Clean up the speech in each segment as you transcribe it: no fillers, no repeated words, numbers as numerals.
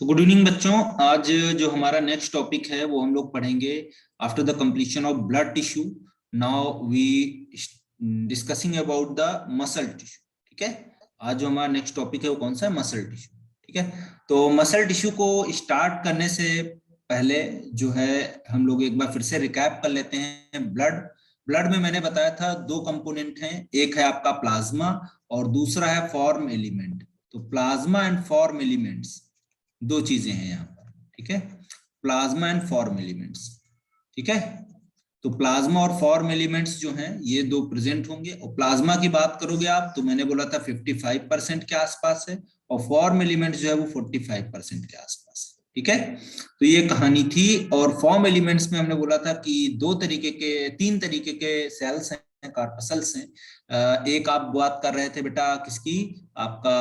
तो good evening बच्चों। आज जो हमारा नेक्स्ट टॉपिक है वो हम लोग पढ़ेंगे after the completion of blood tissue. Now we discussing about the muscle tissue. ठीक है, आज जो हमारा नेक्स्ट टॉपिक है वो कौन सा है? Muscle tissue. ठीक है, तो मसल टिश्यू को स्टार्ट करने से पहले जो है हम लोग एक बार फिर से रिकैप कर लेते हैं। ब्लड में मैंने बताया था दो कंपोनेंट हैं, एक है आपका प्लाज्मा और दूसरा है फॉर्म एलिमेंट। तो प्लाज्मा एंड फॉर्म एलिमेंट्स दो चीजें हैं यहाँ पर। ठीक है, प्लाज्मा एंड फॉर्म एलिमेंट्स। ठीक है, तो प्लाज्मा और फॉर्म एलिमेंट्स जो हैं ये दो प्रेजेंट होंगे। और प्लाज्मा की बात करोगे आप तो मैंने बोला था 55% के आसपास है, और फॉर्म एलिमेंट्स जो है वो 45% के आसपास है। ठीक है, तो ये कहानी थी। और फॉर्म एलिमेंट्स में हमने बोला था कि तीन तरीके के सेल्स हैं, कार्पसल्स हैं। एक आप बात कर रहे थे बेटा किसकी, आपका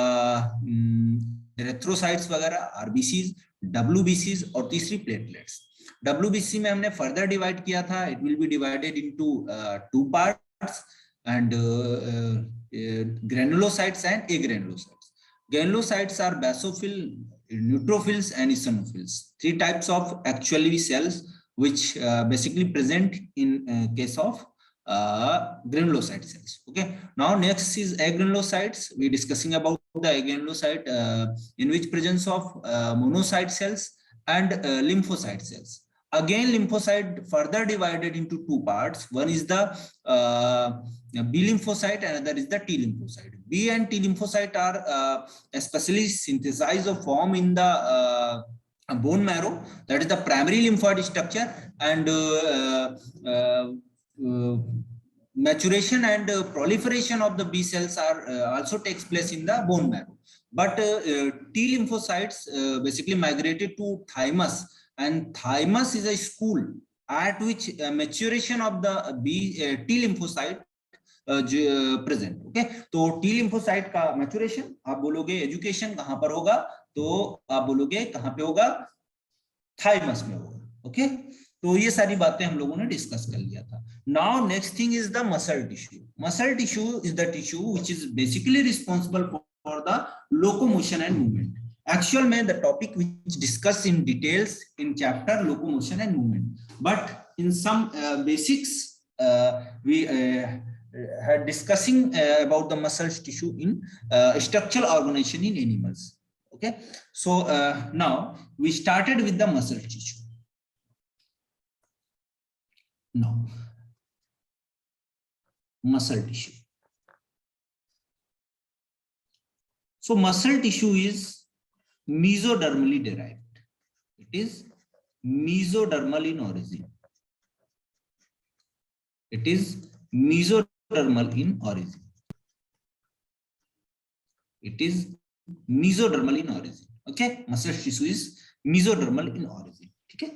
एरिथ्रोसाइट्स वगैरह, आरबीसीज, डब्ल्यूबीसीज, और तीसरी प्लेटलेट्स। डब्ल्यूबीसी में हमने फर्दर डिवाइड किया था, it will be divided into two parts and granulocytes and agranulocytes. Granulocytes are basophil, neutrophils and eosinophils, three types of actually cells which basically present in case of granulocyte cells. Okay, now next is agranulocytes. We discussing about the agranulocyte in which presence of monocyte cells and lymphocyte cells. Again, lymphocyte further divided into two parts. One is the B lymphocyte and another is the T lymphocyte. B and T lymphocyte are especially synthesized or form in the bone marrow, that is the primary lymphoid structure, and maturation and proliferation of the B cells are also takes place in the bone marrow. But T lymphocytes basically migrated to thymus, and thymus is a school at which maturation of the T lymphocyte present. Okay, तो T lymphocyte का maturation आप बोलोगे education कहां पर होगा, तो आप बोलोगे कहां पे होगा, थाइमस में होगा। ओके, तो ये सारी बातें हम लोगों ने डिस्कस कर लिया था। Now next thing is the muscle tissue. Muscle tissue is the tissue which is basically responsible for the locomotion and movement. Actual में the topic which discuss in details in chapter locomotion and movement, but in some basics we had discussing about the muscle tissue in structural organization in animals. Okay, so now we started with the muscle tissue. Now muscle tissue. So muscle tissue is mesodermally derived. It is mesodermal in origin. It is mesodermal in origin. It is mesodermal in origin. Okay, muscle tissue is mesodermal in origin. Okay.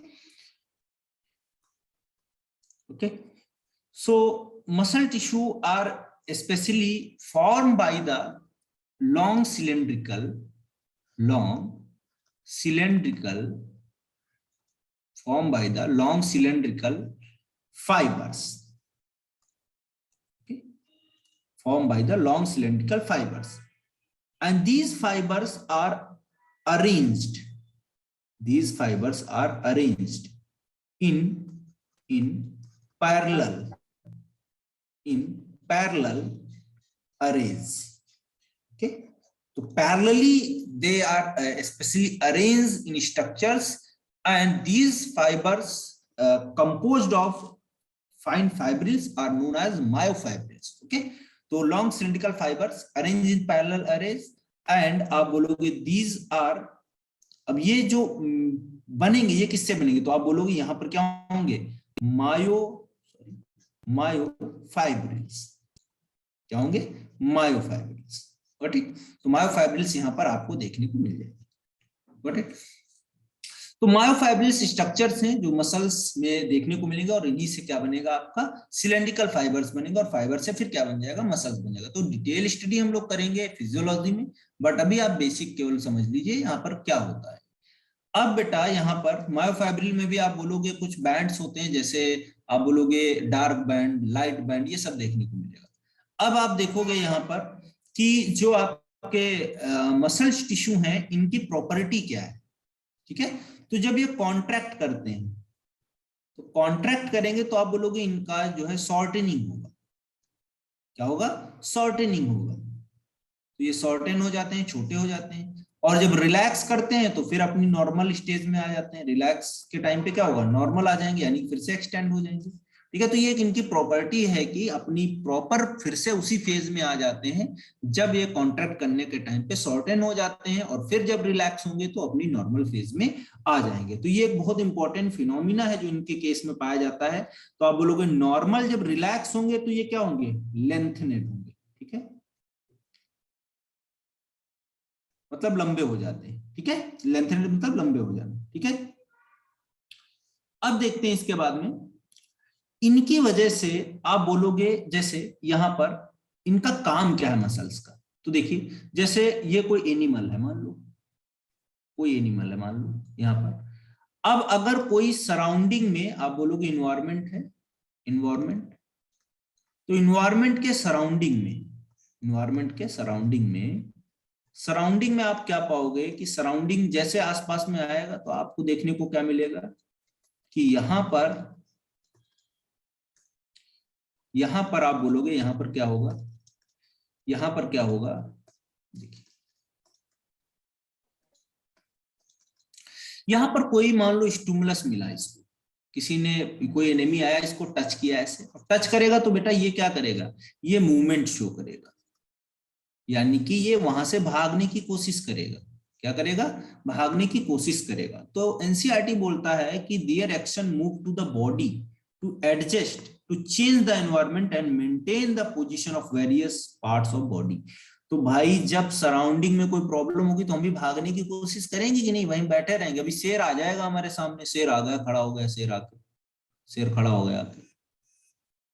Okay, so muscle tissue are especially formed by the long cylindrical fibers. Formed by the long cylindrical fibers, and these fibers are arranged. These fibers are arranged in parallel arrays. Okay, so parallelly they are especially arranged in structures, and these fibers composed of fine fibrils are known as myofibrils. Okay, तो long cylindrical fibres arrange in parallel arrays, and आप बोलोगे these are, अब ये जो बनेंगे ये किससे बनेंगे, तो आप बोलोगे यहां पर क्या होंगे, मायोफाइब्रिल्स। क्या होंगे? मायोफाइब्रिल्स। Got it? तो मायोफाइब्रिल्स यहां पर आपको देखने को मिल जाएगी। Got it? तो मायोफाइब्रिल्स स्ट्रक्चर्स हैं जो मसल्स में देखने को मिलेंगे, और इन्हीं से क्या बनेगा, आपका सिलेंड्रिकल फाइबर्स बनेगा, और फाइबर से फिर क्या बन जाएगा, मसल्स बन जाएगा। तो डिटेल स्टडी हम लोग करेंगे फिजियोलॉजी में, बट अभी आप बेसिक केवल समझ लीजिए यहाँ पर क्या होता है। अब बेटा यहाँ पर मायोफाइब्रिल में भी आप बोलोगे कुछ बैंड्स होते हैं, जैसे आप बोलोगे डार्क बैंड, लाइट बैंड, ये सब देखने को मिलेगा। अब आप देखोगे यहाँ पर कि जो आपके मसल टिश्यू हैं, इनकी प्रॉपर्टी क्या है। ठीक है। तो जब ये कॉन्ट्रैक्ट करते हैं, तो कॉन्ट्रैक्ट करेंगे तो आप बोलोगे इनका जो है शॉर्टनिंग होगा। क्या होगा? शॉर्टनिंग होगा। तो ये शॉर्टन हो जाते हैं, छोटे हो जाते हैं। और जब रिलैक्स करते हैं तो फिर अपनी नॉर्मल स्टेज में आ जाते हैं। रिलैक्स के टाइम पे क्या होगा? नॉर्मल आ जाएंगे, यानी फिर से एक्सटेंड हो जाएंगे। ठीक है। तो ये एक इनकी प्रॉपर्टी है कि अपनी प्रॉपर फिर से उसी फेज में आ जाते हैं जब ये कॉन्ट्रैक्ट करने के टाइम पे शॉर्टन हो जाते हैं, और फिर जब रिलैक्स होंगे तो अपनी नॉर्मल फेज में आ जाएंगे। तो ये एक बहुत इंपॉर्टेंट फिनोमिना है जो इनके केस में पाया जाता है। तो आप बोलोगे नॉर्मल जब रिलैक्स होंगे तो ये क्या होंगे? लेंथनेड होंगे। ठीक है, मतलब लंबे हो जाते हैं। ठीक है, लेंथनेड मतलब लंबे हो जाना। ठीक है। अब देखते हैं इसके बाद में इनकी वजह से आप बोलोगे जैसे यहां पर इनका काम क्या है मसल्स का। तो देखिए जैसे ये कोई एनिमल है, मान लो कोई एनिमल है, मान लो यहां पर। अब अगर कोई सराउंडिंग में आप बोलोगे इन्वायरमेंट है, इन्वायरमेंट, तो इन्वायरमेंट के सराउंडिंग में, इन्वायरमेंट के सराउंडिंग में आप क्या पाओगे कि सराउंडिंग जैसे आसपास में आएगा तो आपको देखने को क्या मिलेगा कि यहां पर आप बोलोगे यहां पर क्या होगा, यहां पर क्या होगा। देखिए यहां पर कोई मान लो स्टिमुलस मिला इसको, किसी ने, कोई एनिमी आया इसको टच किया ऐसे, टच करेगा तो बेटा ये क्या करेगा? ये मूवमेंट शो करेगा, यानी कि ये वहां से भागने की कोशिश करेगा। क्या करेगा? भागने की कोशिश करेगा। तो एनसीईआरटी बोलता है कि their action move to the body to adjust to change the environment and maintain the position of various parts of body. तो भाई जब सराउंडिंग में कोई प्रॉब्लम होगी तो हम भी भागने की कोशिश करेंगे कि नहीं? वहीं बैठे रहेंगे? अभी शेर आ जाएगा हमारे सामने, शेर आ गया, खड़ा हो गया शेर आके, शेर खड़ा हो गया आके,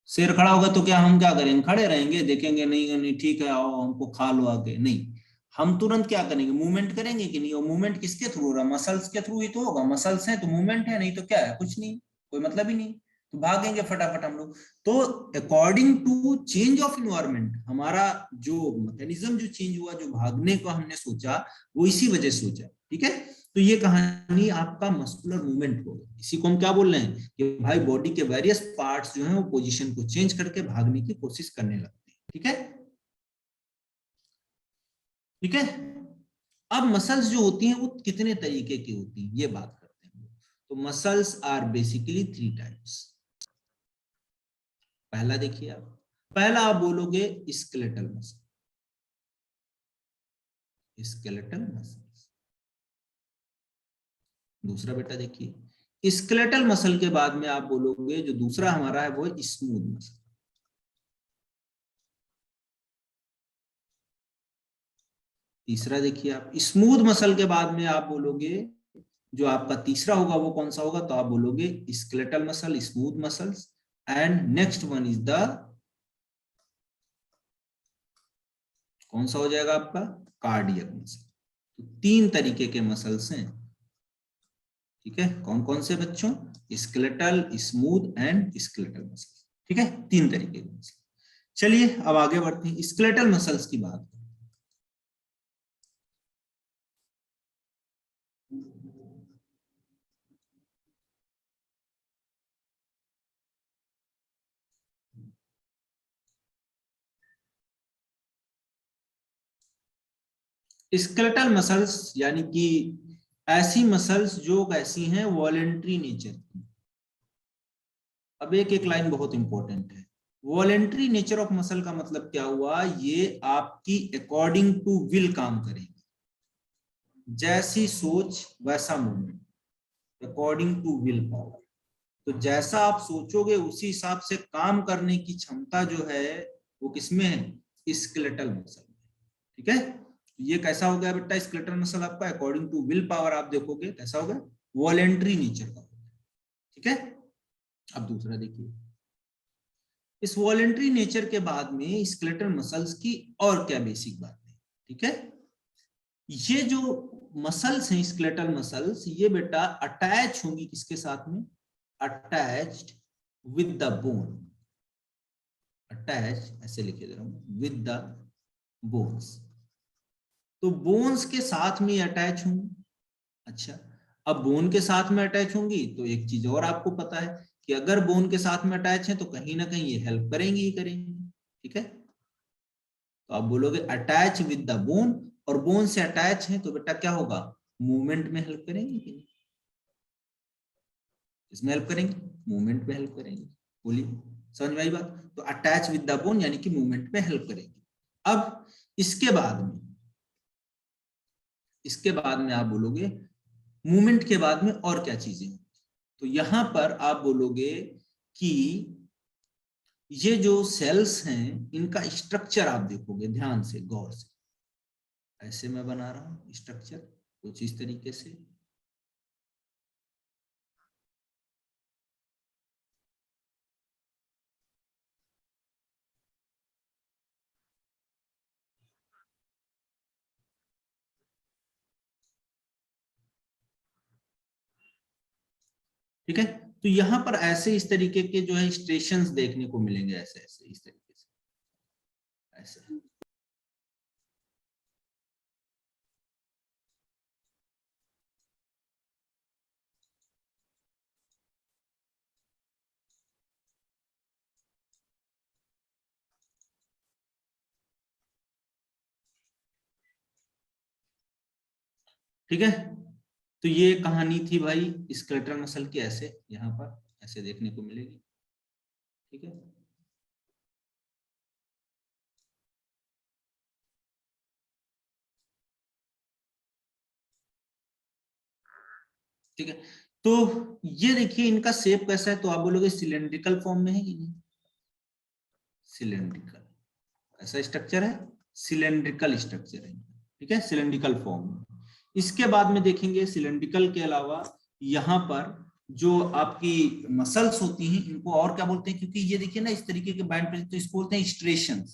शेर खड़ा होगा तो क्या हम क्या करेंगे? खड़े रहेंगे, देखेंगे नहीं नहीं ठीक है आओ हमको खा लो आके? नहीं, हम तुरंत क्या करेंगे? मूवमेंट करेंगे कि नहीं? और मूवमेंट किसके थ्रू हो रहा है? मसल्स के थ्रू ही तो होगा। मसल्स है तो मूवमेंट है, नहीं तो क्या है? कुछ नहीं, कोई मतलब ही नहीं। तो भागेंगे फटाफट हम लोग। तो according to change of environment हमारा जो मैकेनिज्म जो चेंज हुआ, जो भागने को हमने सोचा वो इसी वजह से सोचा। ठीक है। तो ये कहानी आपका मस्कुलर मूवमेंट होगा। इसी को हम क्या बोल रहे हैं कि भाई बॉडी के वेरियस पार्ट्स जो हैं वो पोजीशन को चेंज करके भागने की कोशिश करने लगते हैं। ठीक है, ठीक है। अब मसल्स जो होती हैं वो कितने तरीके की होती हैं ये बात करते हैं। तो मसल्स आर बेसिकली 3 टाइप्स। पहला देखिए आप, पहला आप बोलोगे स्केलेटल मसल, स्केलेटल मसल्स। दूसरा बेटा देखिए स्केलेटल मसल के बाद में आप बोलोगे जो दूसरा हमारा है वो है स्मूथ मसल। तीसरा देखिए आप स्मूथ मसल के बाद में आप बोलोगे जो आपका तीसरा होगा वो कौन सा होगा? तो आप बोलोगे skeletal muscle, smooth muscles, and next one is the, कौन सा हो जाएगा आपका? Cardiac muscle. तो 3 तरीके के मसल्स हैं। ठीक है, कौन कौन से बच्चों? Skeletal, smooth and skeletal muscle. ठीक है, 3 तरीके के मसल। चलिए अब आगे बढ़ते हैं, स्केलेटल मसल्स की बात। स्केलेटल मसल्स यानी कि ऐसी मसल्स जो कैसी हैं? वॉलेंट्री नेचर की। अब एक एक लाइन बहुत इंपॉर्टेंट है। वॉलेंट्री नेचर ऑफ मसल का मतलब क्या हुआ? ये आपकी अकॉर्डिंग टू विल काम करेंगे, जैसी सोच वैसा movement, according to will power. तो जैसा आप सोचोगे उसी हिसाब से काम करने की क्षमता जो है वो किसमें है? स्केलेटल मसल में। ठीक है, ये कैसा हो गया बेटा? स्केलेटल मसल आपका अकॉर्डिंग टू विल पावर आप देखोगे कैसा होगा? वॉलेंट्री नेचर का। ठीक है। अब दूसरा देखिए, इस वॉलेंट्री नेचर के बाद में स्केलेटल मसल्स की और क्या बेसिक बातें। ठीक है, ये जो मसल्स हैं स्केलेटल मसल्स, ये बेटा अटैच होंगी किसके साथ में? Attached with the bone. Attach ऐसे लिखे दे रहा हूं, विद द बोन्स। तो बोन्स के साथ में अटैच होंगी। अच्छा, अब बोन के साथ में अटैच होंगी तो एक चीज और आपको पता है कि अगर बोन के साथ में अटैच है तो कहीं ना कहीं ये हेल्प करेंगी ही करेंगी, ठीक है। तो आप बोलोगे अटैच विद द बोन, और बोन से अटैच है तो बेटा क्या होगा, मूवमेंट में हेल्प करेंगे कि नहीं, इसमें हेल्प करेंगे, मूवमेंट में हेल्प करेंगे। बोलिए समझ में आई बात। तो अटैच विद द बोन यानी कि मूवमेंट में हेल्प करेंगे। अब इसके बाद में आप बोलोगे मूवमेंट के बाद में और क्या चीजें, तो यहां पर आप बोलोगे कि ये जो सेल्स हैं इनका स्ट्रक्चर आप देखोगे ध्यान से गौर से, ऐसे मैं बना रहा हूं स्ट्रक्चर कुछ इस तरीके से। ठीक है, तो यहां पर ऐसे इस तरीके के जो है स्टेशंस देखने को मिलेंगे, ऐसे ऐसे इस तरीके से ऐसे। ठीक है, तो ये कहानी थी भाई स्केलेटल मसल की, ऐसे यहाँ पर ऐसे देखने को मिलेगी। ठीक है, ठीक है, तो ये देखिए इनका शेप कैसा है, तो आप बोलोगे सिलेंड्रिकल फॉर्म में है कि नहीं, सिलेंड्रिकल ऐसा स्ट्रक्चर है, सिलेंड्रिकल स्ट्रक्चर है, ठीक है, सिलेंड्रिकल फॉर्म। इसके बाद में देखेंगे सिलेंड्रिकल के अलावा यहाँ पर जो आपकी मसल्स होती हैं इनको और क्या बोलते हैं, क्योंकि ये देखिए ना इस तरीके के बैंड पे, तो इसको बोलते हैं स्ट्रेशंस।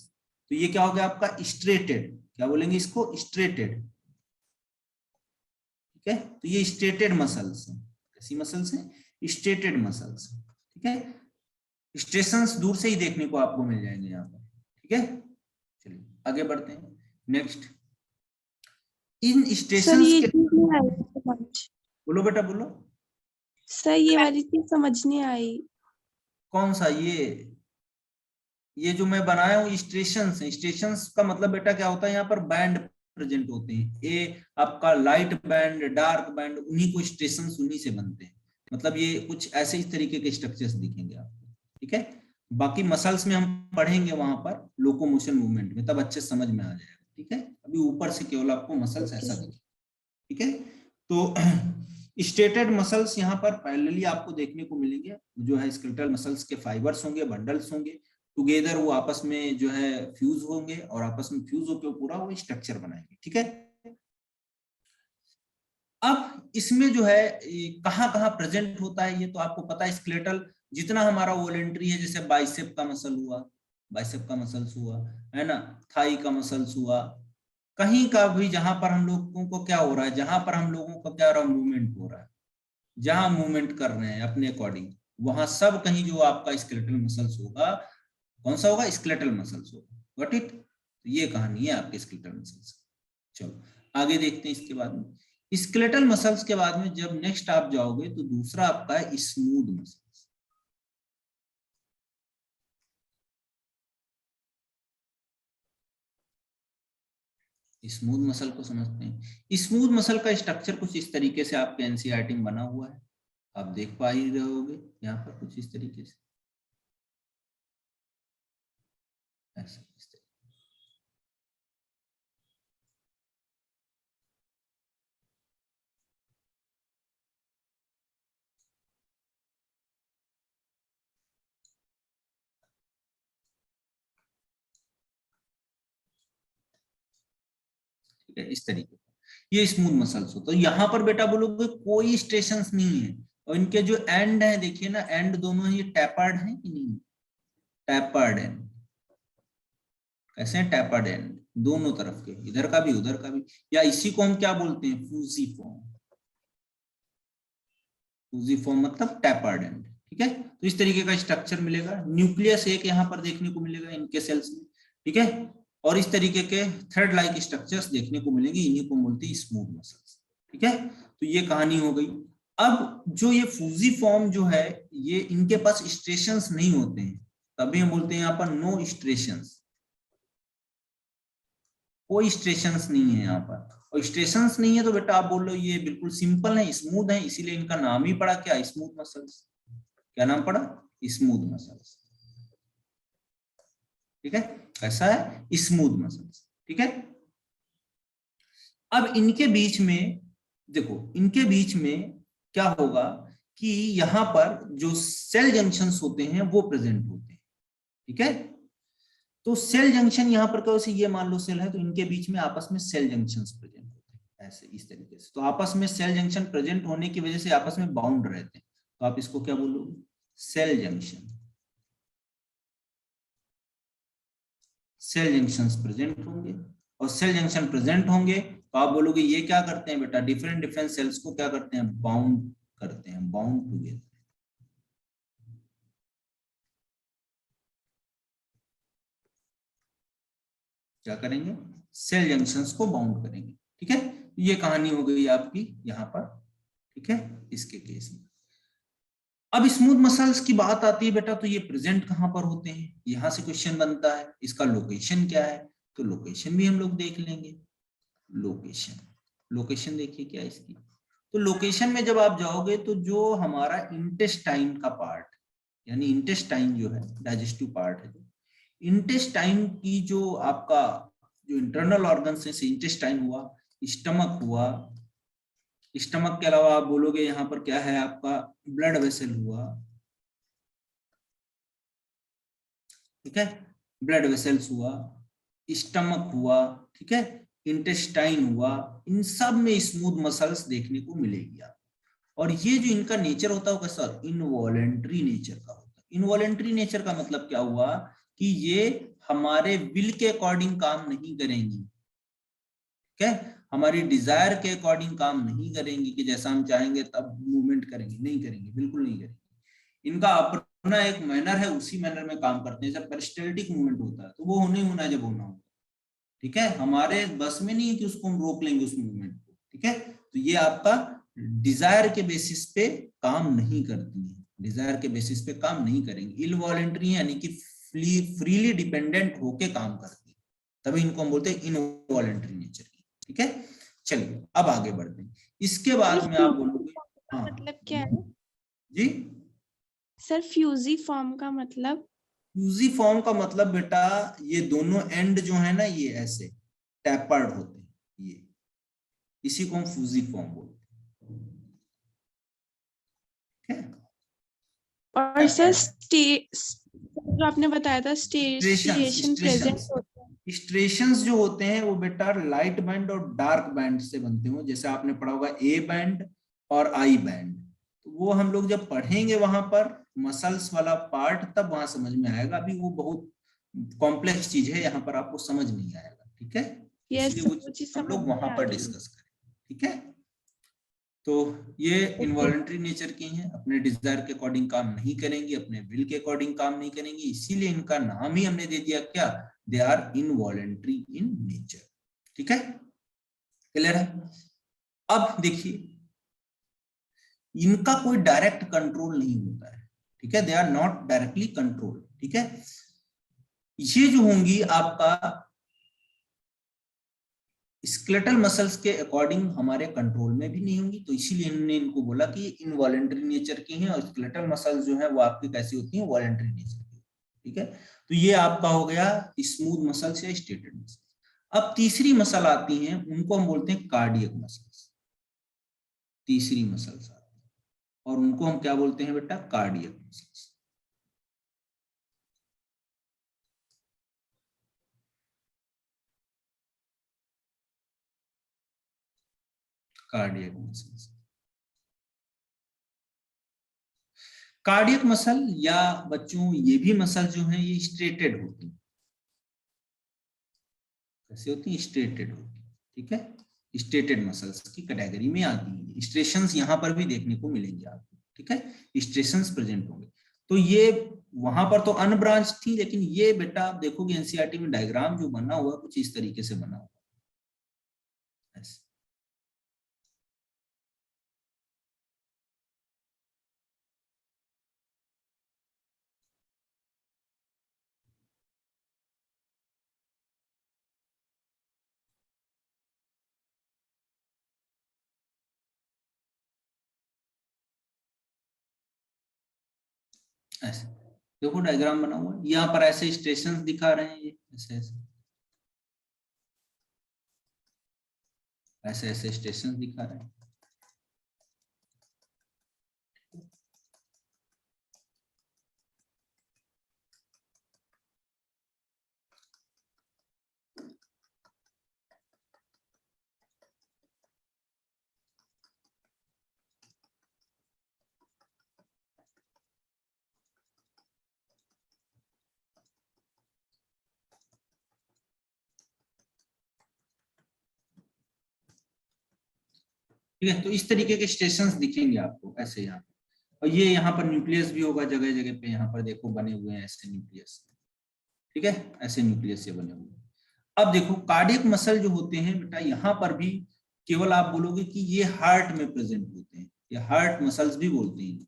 तो ये क्या हो गया आपका स्ट्रेटेड, क्या बोलेंगे इसको, स्ट्रेटेड। ठीक है, तो ये स्ट्रेटेड मसल्स हैं, कैसी मसल्स हैं, स्ट्रेटेड मसल्स। ठीक है, स्ट्रेशंस दूर से ही देखने को आपको मिल जाएंगे यहाँ पर। ठीक है, चलिए आगे बढ़ते हैं नेक्स्ट। इन सर स्टेशंस ये के, चीज नहीं आई समझ। बोलो बेटा बोलो। सर ये वाली चीज समझ नहीं आई। कौन सा, ये जो मैं बनाया हूँ स्टेशंस है, स्टेशंस का मतलब बेटा क्या होता है, यहाँ पर बैंड प्रेजेंट होते हैं, ये आपका लाइट बैंड डार्क बैंड, उन्हीं को स्टेशंस उन्हीं से बनते हैं। मतलब ये कुछ ऐसे इस तरीके के स्ट्रक्चर्स दिखेंगे आपको। ठीक है, बाकी मसल्स में हम पढ़ेंगे वहां पर लोकोमोशन मूवमेंट में, तब अच्छे समझ में आ जाएगा। ठीक है, अभी ऊपर से केवल आपको मसल्स ऐसा दिखे। ठीक है, तो स्टेटेड मसल्स यहाँ पर पैरेलली आपको देखने को मिलेंगे, जो है स्केलेटल मसल्स के फाइबर्स होंगे, बंडल्स होंगे, टुगेदर वो आपस में जो है फ्यूज होंगे, और आपस में फ्यूज होकर पूरा वो स्ट्रक्चर बनाएंगे। ठीक है, अब इसमें जो है कहाँ कहाँ प्रेजेंट होता है ये तो आपको पता है, स्केलेटल जितना हमारा वॉलेंट्री है, जैसे बाइसेप का मसल हुआ, बाइसेप का मसल्स हुआ है ना, थाई का मसल्स हुआ, कहीं का भी जहां पर हम लोगों को क्या हो रहा है, जहां पर हम लोगों का क्या हो रहा है, मूवमेंट हो रहा है, जहां मूवमेंट कर रहे हैं अपने अकॉर्डिंग, वहां सब कहीं जो आपका स्केलेटल मसल्स होगा, कौन सा होगा, स्केलेटल मसल्स होगा। गॉट इट, तो ये कहानी है आपके स्केलेटल मसल्स। चलो आगे देखते हैं। इसके बाद में स्केलेटल मसल्स के बाद में जब नेक्स्ट आप जाओगे तो दूसरा आपका है स्मूथ मसल्स। स्मूथ मसल को समझते हैं। स्मूथ मसल का स्ट्रक्चर कुछ इस तरीके से आपके एनसीईआरटी में बना हुआ है, आप देख पा ही रहोगे यहाँ पर कुछ इस तरीके से ऐसा इस तरीके। ठीक है, इस तरीके ये स्मूथ मसल्स हो। तो यहाँ पर बेटा बोलोगे कोई स्टेशंस नहीं है, और इनके जो एंड है देखिए ना, एंड दोनों ये टैपर्ड है कि नहीं, टैपर्ड एंड, कैसे हैं, टैपर्ड एंड, दोनों तरफ के, इधर का भी उधर का भी, या इसी को हम क्या बोलते हैं, फूजीफॉर्म। फूजीफॉर्म मतलब टैपर्ड एंड। ठीक है, तो इस तरीके का स्ट्रक्चर मिलेगा, न्यूक्लियस एक यहाँ पर देखने को मिलेगा इनके सेल्स में। ठीक है, और इस तरीके के थ्रेड लाइक स्ट्रक्चर्स देखने को मिलेंगे, इन्हीं को बोलते हैं स्मूथ मसल्स। ठीक है, तो ये कहानी हो गई। अब जो ये फूजिफॉर्म जो है, ये इनके पास स्ट्रेशंस नहीं होते हैं, तभी हम बोलते हैं यहाँ पर नो स्ट्रेशंस, कोई स्ट्रेशंस नहीं है यहाँ पर। और स्ट्रेशंस नहीं है तो बेटा आप बोल लो ये बिल्कुल सिंपल है, स्मूथ है, इसीलिए इनका नाम ही पड़ा क्या, स्मूथ मसल्स। क्या नाम पड़ा, स्मूथ मसल्स। ठीक है, कैसा है, स्मूथ मसल्स। ठीक है, अब इनके बीच में देखो, इनके बीच में क्या होगा कि यहां पर जो सेल जंक्शंस होते हैं वो प्रेजेंट होते हैं। ठीक है, तो सेल जंक्शन यहां पर कैसे, ये मान लो सेल है तो इनके बीच में आपस में सेल जंक्शंस प्रेजेंट होते हैं, ऐसे इस तरीके से। तो आपस में सेल जंक्शन प्रेजेंट होने की वजह से आपस में बाउंड रहते हैं, तो आप इसको क्या बोलोगे, cell junction. Cell junctions present होंगे, और सेल जंक्शन प्रेजेंट होंगे तो आप बोलोगे ये क्या करते हैं बेटा, डिफरेंट डिफरेंट सेल्स को क्या करते हैं, बाउंड करते हैं, बाउंड टुगेदर। क्या करेंगे, सेल जंक्शंस को बाउंड करेंगे। ठीक है, ये कहानी हो गई आपकी यहाँ पर। ठीक है, इसके केस में अब स्मूथ मसल्स की बात आती है बेटा, तो ये प्रेजेंट कहां पर होते हैं, यहां से क्वेश्चन बनता है, इसका लोकेशन क्या है, तो लोकेशन भी हम लोग देख लेंगे। लोकेशन, लोकेशन देखिए क्या है इसकी। तो लोकेशन में जब आप जाओगे तो जो हमारा इंटेस्टाइन का पार्ट, यानी इंटेस्टाइन जो है डाइजेस्टिव पार्ट है, इंटेस्टाइन की जो आपका जो इंटरनल ऑर्गन से इंटेस्टाइन हुआ, स्टमक हुआ, स्टमक के अलावा आप बोलोगे यहाँ पर क्या है आपका, ब्लड वेसल हुआ। ठीक है, ब्लड वेसल्स हुआ, स्टमक हुआ, ठीक है, इंटेस्टाइन हुआ, इन सब में स्मूथ मसल्स देखने को मिलेगी आप। और ये जो इनका नेचर होता है वो कैसा, इनवॉलेंट्री नेचर का होता है। इनवॉलेंट्री नेचर का मतलब क्या हुआ कि ये हमारे विल के अकॉर्डिंग काम नहीं करेंगी। ठीक है, हमारी डिजायर के अकॉर्डिंग काम नहीं करेंगी कि जैसा हम चाहेंगे तब मूवमेंट करेंगे, नहीं करेंगे, बिल्कुल नहीं करेंगे। इनका अपना एक मैनर है, उसी मैनर में काम करते हैं। जब पेरिस्टल्टिक मूवमेंट होता है तो वो होने होना जब होना होगा। ठीक है, हमारे बस में नहीं है कि उसको हम रोक लेंगे उस मूवमेंट को। ठीक है, तो ये आपका डिजायर के बेसिस पे काम नहीं करती है, डिजायर के बेसिस पे काम नहीं करेंगे, इनवॉलेंट्री यानी कि फ्रीली डिपेंडेंट होके काम करती है, तभी इनको हम बोलते हैं इनवॉलेंट्री नेचर की। ठीक है, चलिए अब आगे बढ़ते हैं। इसके बाद में आप बोलोगे, हाँ मतलब क्या है जी, सर, फ्यूजी फॉर्म का मतलब? फ्यूजी फॉर्म का मतलब बेटा, ये दोनों एंड जो है ना ये ऐसे टैपर्ड होते हैं, ये इसी को हम फ्यूजी फॉर्म बोलते हैं। और सर जो आपने बताया था स्टेशिएशन प्रेजेंट होता है। स्ट्रेशंस जो होते हैं वो बेटा लाइट बैंड और डार्क बैंड से बनते हो, जैसे आपने पढ़ा होगा ए बैंड और आई बैंड। तो वो हम लोग जब पढ़ेंगे वहां पर मसल्स वाला पार्ट, तब वहां समझ में आएगा। अभी वो बहुत कॉम्प्लेक्स चीज है, यहाँ पर आपको समझ नहीं आएगा। ठीक है, यस, इसलिए वो वो चीज हम समझ लोग में वहां आ पर रही है। डिस्कस करेंगे। ठीक है, तो ये ओके। इनवॉलंटरी नेचर की हैं, अपने डिजायर के अकॉर्डिंग काम नहीं करेंगी, अपने विल के अकॉर्डिंग काम नहीं करेंगी, इसीलिए इनका नाम ही हमने दे दिया क्या, they are involuntary in nature. ठीक है, क्लियर है। अब देखिए, इनका कोई डायरेक्ट कंट्रोल नहीं होता है। ठीक है, they are not directly control. ठीक है, ये जो होंगी आपका स्केलेटल मसल्स के अकॉर्डिंग हमारे कंट्रोल में भी नहीं होंगी, तो इसीलिए हमने इनको बोला कि इनवॉलेंटरी नेचर की हैं, और स्केलेटल मसल्स जो है वो आपकी कैसी होती हैं, वॉलेंटरी नेचर की। ठीक है, तो ये आपका हो गया स्मूथ मसल्स या स्टेटेड मसल्स। अब तीसरी मसल आती हैं, उनको हम बोलते हैं कार्डियक मसल्स। तीसरी मसल्स आती हैं और उनको हम क्या बोलते हैं बेटा, cardiac muscles. Cardiac muscles, cardiac muscle या बच्चों ये भी मसल जो है ये स्ट्रेटेड होती है। कैसे होती है, स्ट्रेटेड होती है। ठीक है, स्ट्रेटेड मसल्स की कैटेगरी में आती है। स्ट्रेशंस यहाँ पर भी देखने को मिलेंगे आपको। ठीक है, स्ट्रेशंस प्रेजेंट होंगे। तो ये वहां पर तो अनब्रांच थी, लेकिन ये बेटा आप देखोगे एनसीईआरटी में डायग्राम जो बना हुआ कुछ इस तरीके से बना हुआ है। ऐसे देखो डायग्राम बना हुआ है, यहाँ पर ऐसे स्टेशंस दिखा रहे हैं, ये ऐसे ऐसे ऐसे ऐसे स्टेशन दिखा रहे हैं। ठीक है, तो इस तरीके के स्टेशंस दिखेंगे आपको ऐसे यहाँ पे, और ये यहाँ पर न्यूक्लियस भी होगा जगह जगह पे, यहाँ पर देखो बने हुए हैं ऐसे न्यूक्लियस। ठीक है, ऐसे न्यूक्लियस से बने हुए हैं। अब देखो कार्डियक मसल जो होते हैं बेटा, यहाँ पर भी केवल आप बोलोगे कि ये हार्ट में प्रेजेंट होते हैं, ये हार्ट मसल्स भी बोलते हैं,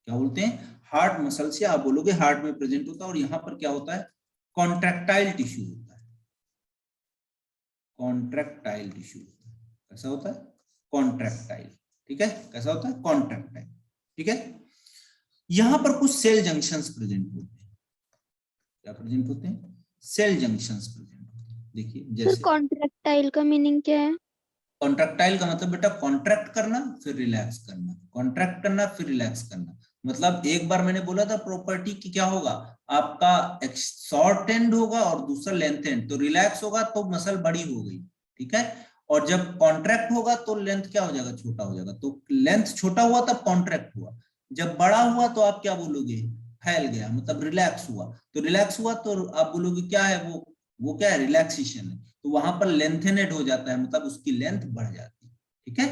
क्या बोलते हैं, हार्ट मसल से आप बोलोगे हार्ट में प्रेजेंट होता है। और यहाँ पर क्या होता है, कॉन्ट्रैक्टाइल टिश्यू होता है, कॉन्ट्रैक्टाइल टिश्यू होता है। कैसा होता है, कॉन्ट्रैक्टाइल। ठीक है, कैसा होता है, कॉन्ट्रैक्टाइल। ठीक है, यहां पर कुछ सेल जंक्शंस प्रेजेंट होते हैं, क्या प्रेजेंट होते हैं, सेल जंक्शंस प्रेजेंट होते हैं। देखिए जैसे कॉन्ट्रैक्टाइल का मीनिंग क्या है? कॉन्ट्रैक्टाइल का मतलब बेटा कॉन्ट्रैक्ट करना फिर रिलैक्स करना, कॉन्ट्रैक्ट करना फिर रिलैक्स करना। मतलब एक बार मैंने बोला था प्रॉपर्टी की क्या होगा, आपका एक शॉर्ट एंड होगा और दूसरा लेंथ एंड, तो रिलैक्स होगा तो मसल बड़ी हो गई। ठीक है, और जब कॉन्ट्रैक्ट होगा तो लेंथ क्या हो जाएगा, छोटा हो जाएगा। तो लेंथ छोटा हुआ तब कॉन्ट्रैक्ट हुआ, जब बड़ा हुआ तो आप क्या बोलोगे, फैल गया, मतलब रिलैक्स हुआ। तो रिलैक्स हुआ तो आप बोलोगे क्या है वो क्या है, रिलैक्सेशन है। तो वहां पर लेंथेनेड हो जाता है, मतलब उसकी लेंथ बढ़ जाती है। ठीक है,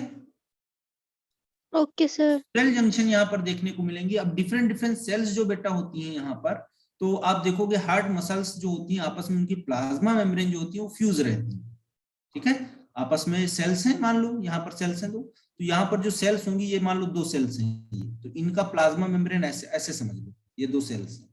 ओके सर। सेल जंक्शन यहाँ पर देखने को मिलेंगी। अब डिफरेंट डिफरेंट सेल्स जो बेटा होती हैं यहाँ पर, तो आप देखोगे हार्ट मसल्स जो होती हैं आपस में उनकी प्लाज्मा मेम्ब्रेन जो होती है वो फ्यूज रहती है। ठीक है, आपस में सेल्स हैं, मान लो यहाँ पर सेल्स हैं दो, तो यहाँ पर जो सेल्स होंगी ये मान लो दो सेल्स हैं, ये तो इनका प्लाज्मा मेम्ब्रेन ऐसे ऐसे समझ लो, ये दो सेल्स हैं,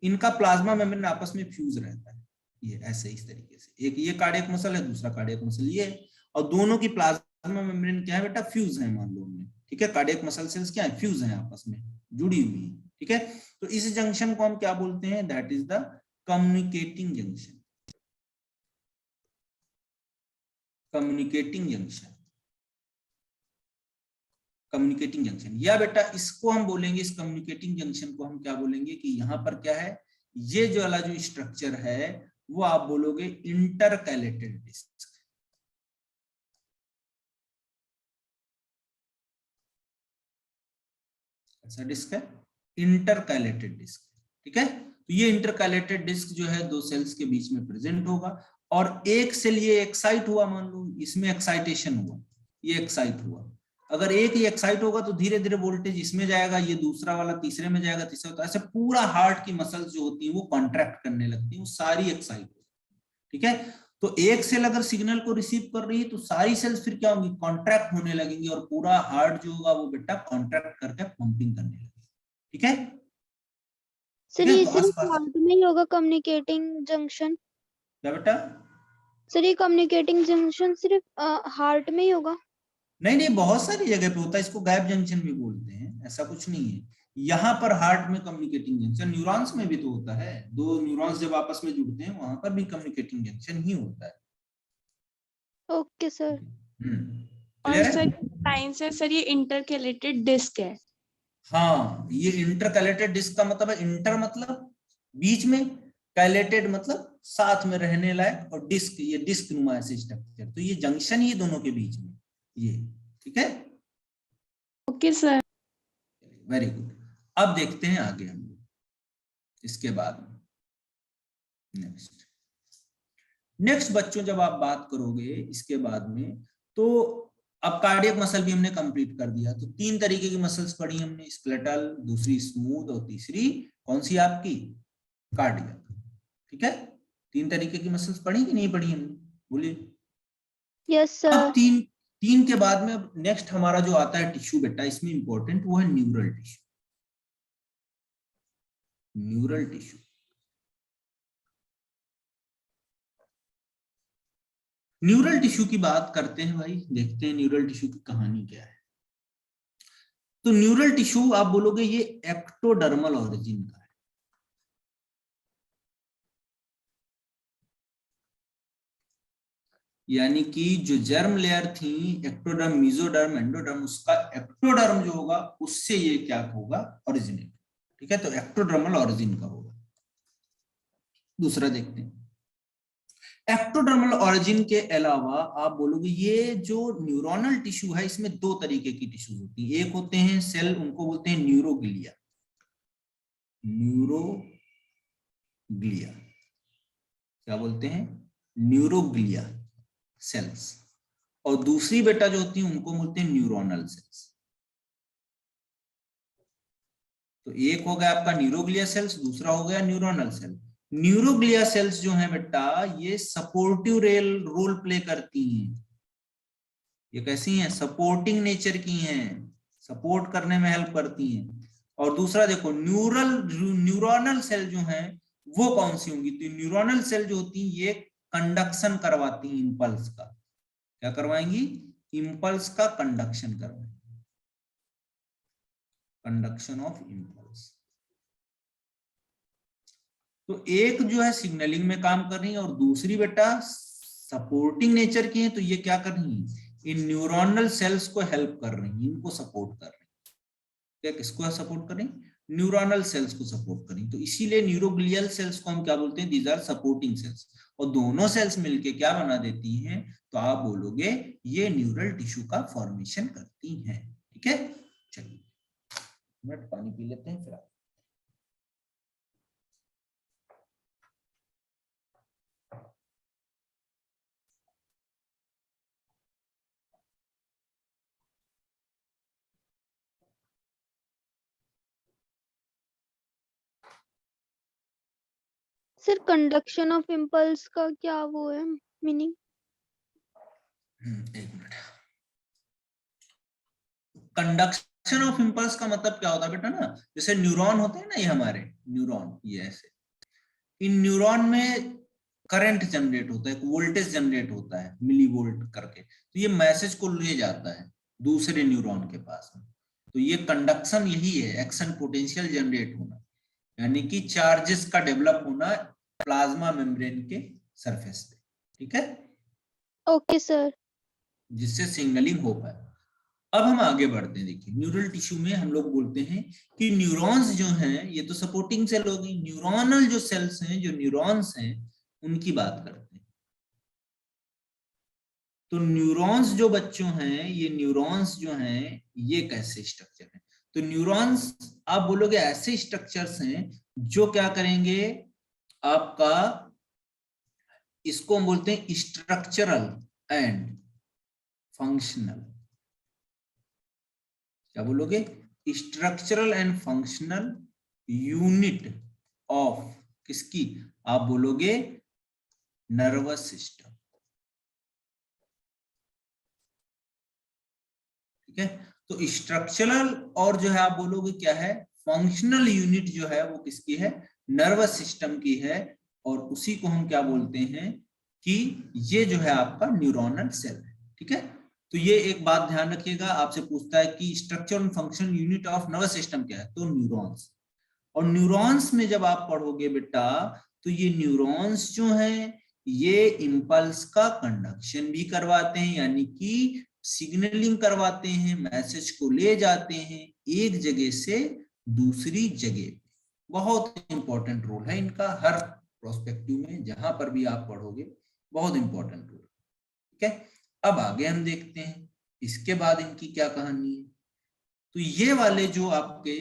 इनका प्लाज्मा मेम्ब्रेन आपस में फ्यूज रहता है, ये ऐसे इस तरीके से। एक ये कार्डियक मसल है, दूसरा कार्डियक मसल ये है, और दोनों की प्लाज्मा मेम्ब्रेन क्या है बेटा, फ्यूज है मान लो हमने। ठीक है, कार्डियक मसल सेल्स क्या है, फ्यूज है, आपस में जुड़ी हुई है। ठीक है, तो इस जंक्शन को हम क्या बोलते हैं, that is the communicating junction, communicating junction, communicating junction. या बेटा इसको हम बोलेंगे, इस कम्युनिकेटिंग जंक्शन को हम क्या बोलेंगे कि यहाँ पर क्या है, ये जो वाला जो स्ट्रक्चर है वो आप बोलोगे इंटरकैलेटेड डिस्क। ऐसा डिस्क है, इंटरकैलेटेड डिस्क। ठीक है, तो ये इंटरकैलेटेड डिस्क जो है दो सेल्स के बीच में प्रेजेंट होगा, और एक सेल ये एक्साइट हुआ, मान लो इसमें एक्साइटेशन हुआ, ये एक्साइट हुआ, अगर एक ही एक्साइट होगा तो धीरे धीरे वोल्टेज इसमें जाएगा, ये दूसरा वाला तीसरे में जाएगा, तीसरा, तो ऐसे पूरा हार्ट की मसल्स जो होती है वो कॉन्ट्रैक्ट करने लगती है, वो सारी एक्साइट होती है। ठीक है, तो एक सेल अगर सिग्नल को रिसीव कर रही है तो सारी सेल्स फिर क्या होंगी, कॉन्ट्रैक्ट होने लगेंगी, और पूरा हार्ट जो होगा वो बेटा कॉन्ट्रैक्ट करके पंपिंग करने लगेगा। ठीक है, सर ठीक है, ये तो सिर्फ आसपास हार्ट में ही होगा कम्युनिकेटिंग जंक्शन? क्या बेटा, सर ये कम्युनिकेटिंग जंक्शन सिर्फ हार्ट में ही होगा? नहीं नहीं, बहुत सारी जगह पे होता है, इसको गैप जंक्शन भी बोलते हैं, ऐसा कुछ नहीं है। यहाँ पर हार्ट में कम्युनिकेटिंग जंक्शन, न्यूरॉन्स में भी तो होता है, दो न्यूरॉन्स जब आपस में जुड़ते हैं वहां पर भी कम्युनिकेटिंग जंक्शन ही होता है। Okay sir. और क्लियर है, सर लाइन से सर ये इंटरकैलेटेड डिस्क है? हाँ, ये इंटरकैलेटेड डिस्क का मतलब है, इंटर मतलब बीच में, कैलेटेड मतलब साथ में रहने लायक, और डिस्क ये डिस्क नुमा ऐसे स्ट्रक्चर, तो ये जंक्शन ही दोनों के बीच में ये। ठीक है, ओके सर। Very good. अब देखते हैं आगे हम लोग इसके बाद नेक्स्ट नेक्स्ट बच्चों, जब आप बात करोगे इसके बाद में, तो अब कार्डियक मसल भी हमने कंप्लीट कर दिया, तो तीन तरीके की मसल्स पढ़ी हमने, स्केलेटल, दूसरी स्मूथ, और तीसरी कौन सी आपकी, कार्डियक। ठीक है, तीन तरीके की मसल्स पढ़ी कि नहीं पढ़ी हमने, बोलिए। यस अब सर। तीन तीन के बाद में अब नेक्स्ट हमारा जो आता है टिश्यू बेटा, इसमें इंपॉर्टेंट वो है neural tissue, neural tissue. Neural tissue की बात करते हैं भाई, देखते हैं न्यूरल टिश्यू की कहानी क्या है। तो न्यूरल टिश्यू आप बोलोगे ये एक्टोडर्मल ओरिजिन का है, यानी कि जो जर्म लेयर थी, एक्टोडर्म, मेसोडर्म, एंडोडर्म, उसका एक्टोडर्म जो होगा उससे ये क्या होगा, ओरिजिनेट। ठीक है, तो एक्टोडर्मल ओरिजिन का होगा। दूसरा देखते हैं, एक्टोडर्मल ओरिजिन के अलावा आप बोलोगे ये जो न्यूरोनल टिश्यू है इसमें दो तरीके की टिश्यू होती है। एक होते हैं सेल, उनको बोलते हैं न्यूरोग्लिया, न्यूरोग्लिया, क्या बोलते हैं, न्यूरोग्लिया सेल्स। और दूसरी बेटा जो होती है उनको बोलते हैं न्यूरोनल सेल्स। तो एक हो गया आपका न्यूरोग्लिया सेल्स, दूसरा हो गया न्यूरोनल सेल। न्यूरोग्लिया सेल्स जो है बेटा ये सपोर्टिव रोल प्ले करती हैं। ये कैसी हैं, सपोर्टिंग नेचर की हैं, सपोर्ट करने में हेल्प करती हैं। और दूसरा देखो न्यूरोनल सेल जो है वो कौन सी होंगी, तो न्यूरोनल सेल जो होती है ये कंडक्शन करवाती हैं इंपल्स का। क्या करवाएंगी, इंपल्स का कंडक्शन करवाएंगी, कंडक्शन ऑफ इंपल्स। तो एक जो है सिग्नलिंग में काम कर रही है और दूसरी बेटा सपोर्टिंग नेचर की है। तो ये क्या कर रही है, इन न्यूरोनल सेल्स को हेल्प कर रही है, इनको सपोर्ट कर रही है। क्या किसको सपोर्ट कर रही है, न्यूरोनल सेल्स को सपोर्ट कर रही है। तो इसीलिए न्यूरोग्लियल सेल्स को हम क्या बोलते हैं, दीज आर सपोर्टिंग सेल्स। और दोनों सेल्स मिलके क्या बना देती हैं, तो आप बोलोगे ये न्यूरल टिश्यू का फॉर्मेशन करती हैं। ठीक है, चलिए मिनट पानी पी लेते हैं फिर। सर कंडक्शन ऑफ इम्पल्स का क्या वो है मीनिंग? एक मिनट। कंडक्शन ऑफ इंपल्स का मतलब क्या होता है बेटा ना, जैसे न्यूरॉन होते हैं ना, ये हमारे न्यूरॉन, ये ऐसे, इन न्यूरॉन में करंट जनरेट होता है, एक वोल्टेज जनरेट होता है मिली वोल्ट करके। तो ये मैसेज को ले जाता है दूसरे न्यूरॉन के पास में। तो ये कंडक्शन यही है, एक्शन पोटेंशियल जनरेट होना, यानी कि चार्जेस का डेवलप होना प्लाज्मा मेम्ब्रेन के सरफेस पे। ठीक है, ओके सर। जिससे सिग्नलिंग हो पाए। अब हम आगे बढ़ते हैं। देखिए न्यूरल टिश्यू में हम लोग बोलते हैं कि न्यूरॉन्स जो हैं ये तो सपोर्टिंग सेल होगी, न्यूरोनल जो सेल्स हैं, जो न्यूरॉन्स हैं, उनकी बात करते हैं। तो न्यूरॉन्स जो बच्चों हैं, ये न्यूरॉन्स जो हैं ये कैसे स्ट्रक्चर है, तो न्यूरॉन्स आप बोलोगे ऐसे स्ट्रक्चर्स हैं जो क्या करेंगे आपका, इसको हम बोलते हैं स्ट्रक्चरल एंड फंक्शनल। क्या बोलोगे, structural and functional unit of किसकी, आप बोलोगे नर्वस सिस्टम। ठीक है, तो स्ट्रक्चरल और जो है आप बोलोगे क्या है, फंक्शनल यूनिट जो है वो किसकी है, नर्वस सिस्टम की है। और उसी को हम क्या बोलते हैं कि ये जो है आपका न्यूरोनल सेल है। ठीक है, तो ये एक बात ध्यान रखिएगा, आपसे पूछता है कि structure and functional unit of nervous system क्या है, तो न्यूरॉन्स। और न्यूरॉन्स में जब आप पढ़ोगे बेटा, तो ये न्यूरॉन्स जो हैं ये इंपल्स का कंडक्शन भी करवाते हैं, यानी कि सिग्नलिंग करवाते हैं, मैसेज को ले जाते हैं एक जगह से दूसरी जगह। बहुत इंपॉर्टेंट रोल है इनका, हर प्रोस्पेक्टिव में जहां पर भी आप पढ़ोगे बहुत इंपॉर्टेंट रोल। ठीक है, अब आगे हम देखते हैं इसके बाद इनकी क्या कहानी है। तो ये वाले जो आपके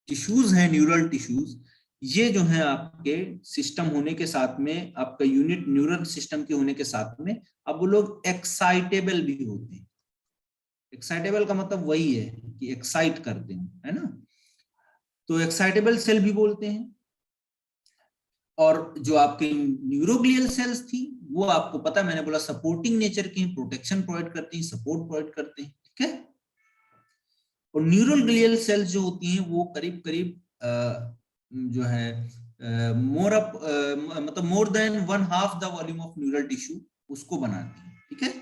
टिश्यूज हैं, न्यूरल टिश्यूज, ये जो है आपके सिस्टम होने के साथ में, आपका यूनिट न्यूरल सिस्टम के होने के साथ में, अब वो लोग एक्साइटेबल भी होते हैं। एक्साइटेबल का मतलब वही है कि एक्साइट करते हैं, है ना, तो एक्साइटेबल सेल भी बोलते हैं। और जो आपके न्यूरोग्लियल सेल्स थी वो आपको पता, मैंने बोला सपोर्टिंग नेचर की, प्रोटेक्शन प्रोवाइड करती हैं, सपोर्ट प्रोवाइड करते हैं। ठीक है, और न्यूरल ग्लियल सेल्स जो होती हैं वो करीब करीब जो है मतलब more than 1/2 the volume of neural tissue उसको बनाती है। ठीक है,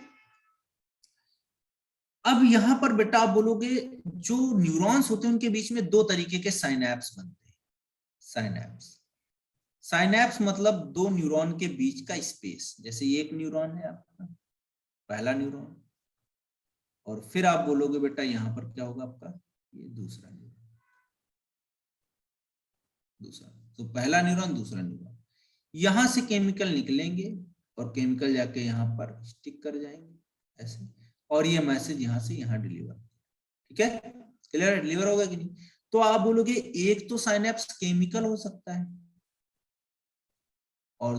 अब यहां पर बेटा आप बोलोगे जो न्यूरॉन्स होते हैं उनके बीच में दो तरीके के साइनैप्स बनते हैं। साइनैप्स, साइनैप्स मतलब दो न्यूरॉन के बीच का स्पेस। जैसे ये एक न्यूरॉन है आपका, पहला न्यूरॉन, और फिर आप बोलोगे बेटा यहाँ पर क्या होगा आपका, ये दूसरा न्यूरॉन, दूसरा। तो पहला न्यूरॉन, दूसरा न्यूरॉन, यहां से केमिकल निकलेंगे और केमिकल जाके यहाँ पर स्टिक कर जाएंगे ऐसे, और ये मैसेज यहाँ से यहाँ डिलीवर। ठीक है, क्लियर? डिलीवर होगा कि नहीं? तो आप बोलोगे एक तो साइनैप्स केमिकल हो सकता है और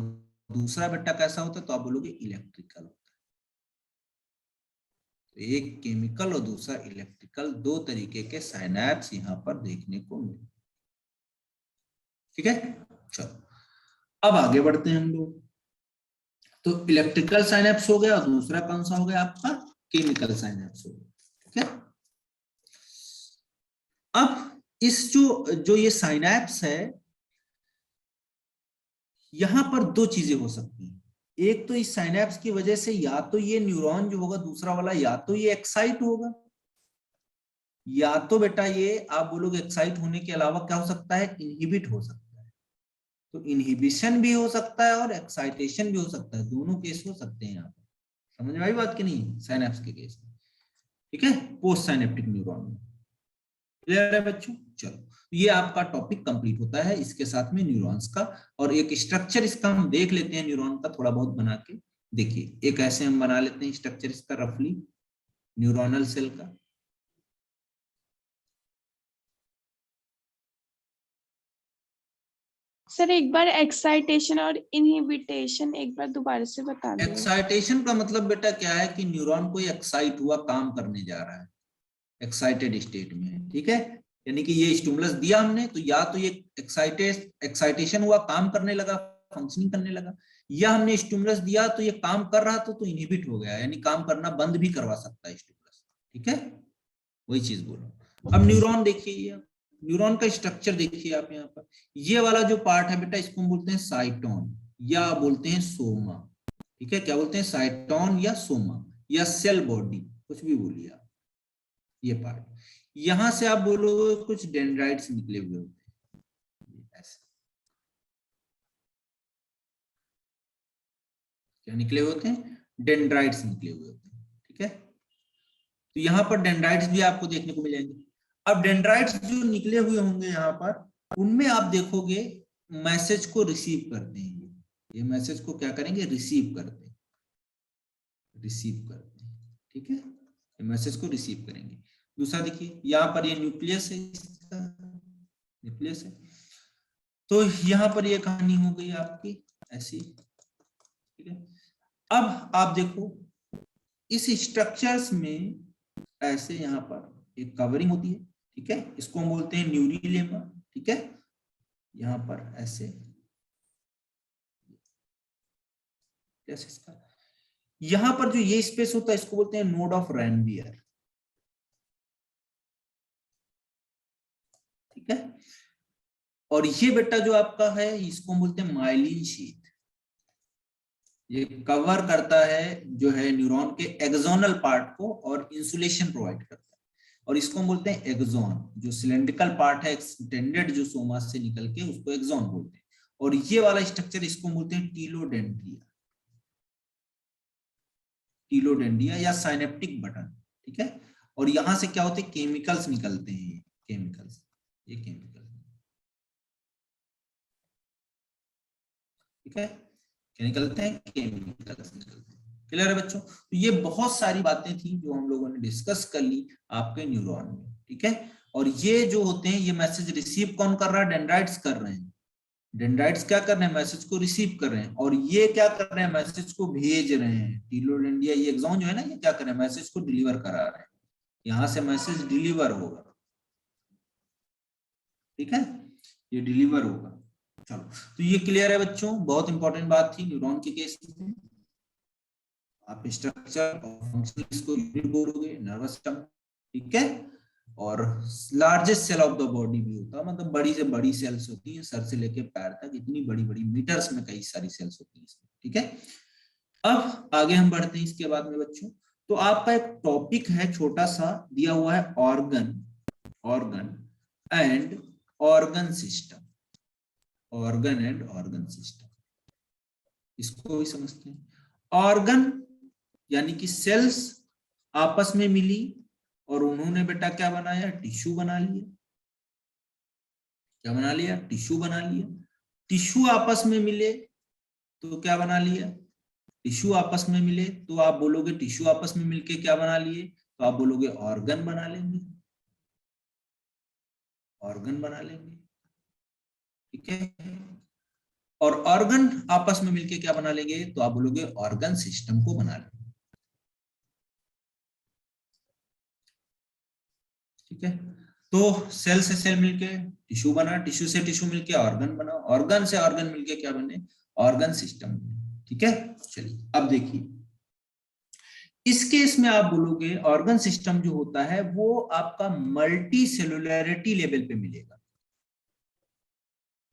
दूसरा बेटा कैसा होता है, तो आप बोलोगे इलेक्ट्रिकल होता है। तो एक केमिकल और दूसरा इलेक्ट्रिकल, दो तरीके के साइनैप्स यहाँ पर देखने को मिले। ठीक है, चलो अब आगे बढ़ते हैं हम लोग। तो इलेक्ट्रिकल साइनैप्स हो गया और दूसरा कौन सा हो गया आपका, केमिकल साइनैप्स हो गया। ठीक है, अब इस जो ये साइनैप्स है, यहां पर दो चीजें हो सकती हैं। एक तो इस साइनैप्स की वजह से या तो ये न्यूरॉन जो होगा दूसरा वाला, या तो ये एक्साइट होगा, या तो बेटा ये आप बोलोगे एक्साइट होने के अलावा क्या हो सकता है, इनहिबिट हो सकता है। तो इनहिबिशन भी हो सकता है और एक्साइटेशन भी हो सकता है, दोनों केस हो सकते हैं यहाँ पर। समझ में आई बात कि नहीं, साइनैप्स के केस में? ठीक है, पोस्ट साइनेप्टिक न्यूरॉन में। क्लियर है बच्चों? चलो, ये आपका टॉपिक कंप्लीट होता है इसके साथ में न्यूरॉन्स का। और एक स्ट्रक्चर इसका हम देख लेते हैं न्यूरॉन का थोड़ा बहुत बना के। देखिए एक ऐसे हम बना लेते हैं स्ट्रक्चर इसका रफली, न्यूरोनल सेल का। सर एक बार एक्साइटेशन और इनहिबिटेशन एक बार दोबारा से बता दो। एक्साइटेशन का मतलब बेटा क्या है कि न्यूरॉन कोई एक्साइट हुआ, काम करने जा रहा है, एक्साइटेड स्टेट में। ठीक है, यानी कि ये स्टिमुलस दिया हमने, तो या तो ये एक्साइटेशन हुआ, काम करने लगा, फंक्शनिंग करने लगा, या हमने स्टिमुलस दिया तो ये काम कर रहा था तो इनहिबिट हो गया, यानी काम करना बंद भी करवा सकता है स्टिमुलस। ठीक है, वही चीज बोलो। अब न्यूरॉन देखिए, ये न्यूरॉन का स्ट्रक्चर देखिए आप यहाँ पर। ये वाला जो पार्ट है बेटा, इसको हम बोलते हैं साइटोन या बोलते हैं सोमा। ठीक है, क्या बोलते हैं, साइटोन या सोमा या सेल बॉडी, कुछ भी बोलिए आप। ये पार्ट, यहां से आप बोलोगे कुछ डेंड्राइट्स निकले हुए होते हैं ऐसे। क्या निकले हुए होते हैं, डेंड्राइट्स निकले हुए होते हैं। ठीक है, तो यहाँ पर डेंड्राइट्स भी आपको देखने को मिलेंगे। अब डेंड्राइट्स जो निकले हुए होंगे यहाँ पर, उनमें आप देखोगे मैसेज को रिसीव करते हैं। ये मैसेज को क्या करेंगे, रिसीव करते हैं, रिसीव करते हैं। ठीक है, ये मैसेज को रिसीव करेंगे। दूसरा देखिए यहाँ पर ये न्यूक्लियस है, न्यूक्लियस है, तो यहाँ पर ये कहानी हो गई आपकी ऐसी। ठीक है, अब आप देखो इस स्ट्रक्चर्स में ऐसे यहाँ पर एक कवरिंग होती है। ठीक है, इसको हम बोलते हैं न्यूरिलेमा। ठीक है, यहाँ पर ऐसे कैसे इसका, यहाँ पर जो ये स्पेस होता है इसको बोलते हैं नोड ऑफ रैनवियर। ठीक है, और ये बेटा जो आपका है इसको हम बोलते हैं माइलिन शीथ। ये कवर करता है जो है न्यूरॉन के एक्सोनल पार्ट को और इंसुलेशन प्रोवाइड करता है। और इसको हम बोलते हैं एक्सोन, जो सिलेंड्रिकल पार्ट है एक्सटेंडेड जो सोमा से निकल के, उसको एक्सोन बोलते हैं। और ये वाला स्ट्रक्चर इसको बोलते हैं टीलोडेंड्रिया, टीलोडेंड्रिया या साइनेप्टिक बटन। ठीक है, और यहां से क्या होते हैं, केमिकल्स निकलते हैं, केमिकल्स, ये केमिकल। ठीक है, क्या निकलते हैं, केमिकल्स निकलते हैं। क्लियर है बच्चों? तो ये बहुत सारी बातें थी जो हम लोगों ने डिस्कस कर ली आपके न्यूरॉन में। ठीक है, और ये जो होते हैं, ये मैसेज रिसीव कौन कर रहा है, डेंड्राइट्स कर रहे हैं। डेंड्राइट्स क्या कर रहे हैं, मैसेज को रिसीव कर रहे हैं, और ये क्या कर रहे हैं, मैसेज को भेज रहे हैं। टीलोडेंड्रिया ये एक्सोन जो है ना, ये क्या कर रहे हैं, मैसेज को डिलीवर करा रहे हैं, यहां से मैसेज डिलीवर होगा। ठीक है, ये डिलीवर होगा। चलो, तो ये क्लियर है बच्चों, बहुत इंपॉर्टेंट बात थी न्यूरॉन के केस में। आप स्ट्रक्चर और फंक्शन इसको यूनिट बोलोगे, नर्वस सिस्टम। ठीक है, और largest cell of the body भी होता है, मतलब बड़ी से बड़ी सेल्स होती है, सर से लेके पैर तक, इतनी बड़ी बड़ी मीटर्स में कई सारी सेल्स होती है इसमें। ठीक है, अब आगे हम बढ़ते हैं इसके बाद में बच्चों। तो आपका एक टॉपिक है छोटा सा दिया हुआ है, organ, organ and organ system. Organ and organ system, इसको भी समझते हैं। ऑर्गन यानी कि सेल्स आपस में मिली और उन्होंने बेटा क्या बनाया, टिश्यू बना लिया। क्या बना लिया, टिश्यू बना लिया। टिश्यू आपस में मिले तो क्या बना लिया, टिश्यू आपस में मिले तो आप बोलोगे टिश्यू आपस में मिलके क्या बना लिए, तो आप बोलोगे ऑर्गन बना लेंगे, ऑर्गन बना लेंगे, ठीक है। और ऑर्गन आपस में मिलके क्या बना लेंगे, तो आप बोलोगे ऑर्गन सिस्टम को बना लेंगे, ठीक है। तो सेल से सेल मिलके टिश्यू बना, टिश्यू से टिश्यू मिलके ऑर्गन बना, ऑर्गन से ऑर्गन मिलके क्या बने, ऑर्गन सिस्टम बने, ठीक है। चलिए अब देखिए, इस केस में आप बोलोगे ऑर्गन सिस्टम जो होता है वो आपका मल्टी सेलुलरिटी लेवल पे मिलेगा।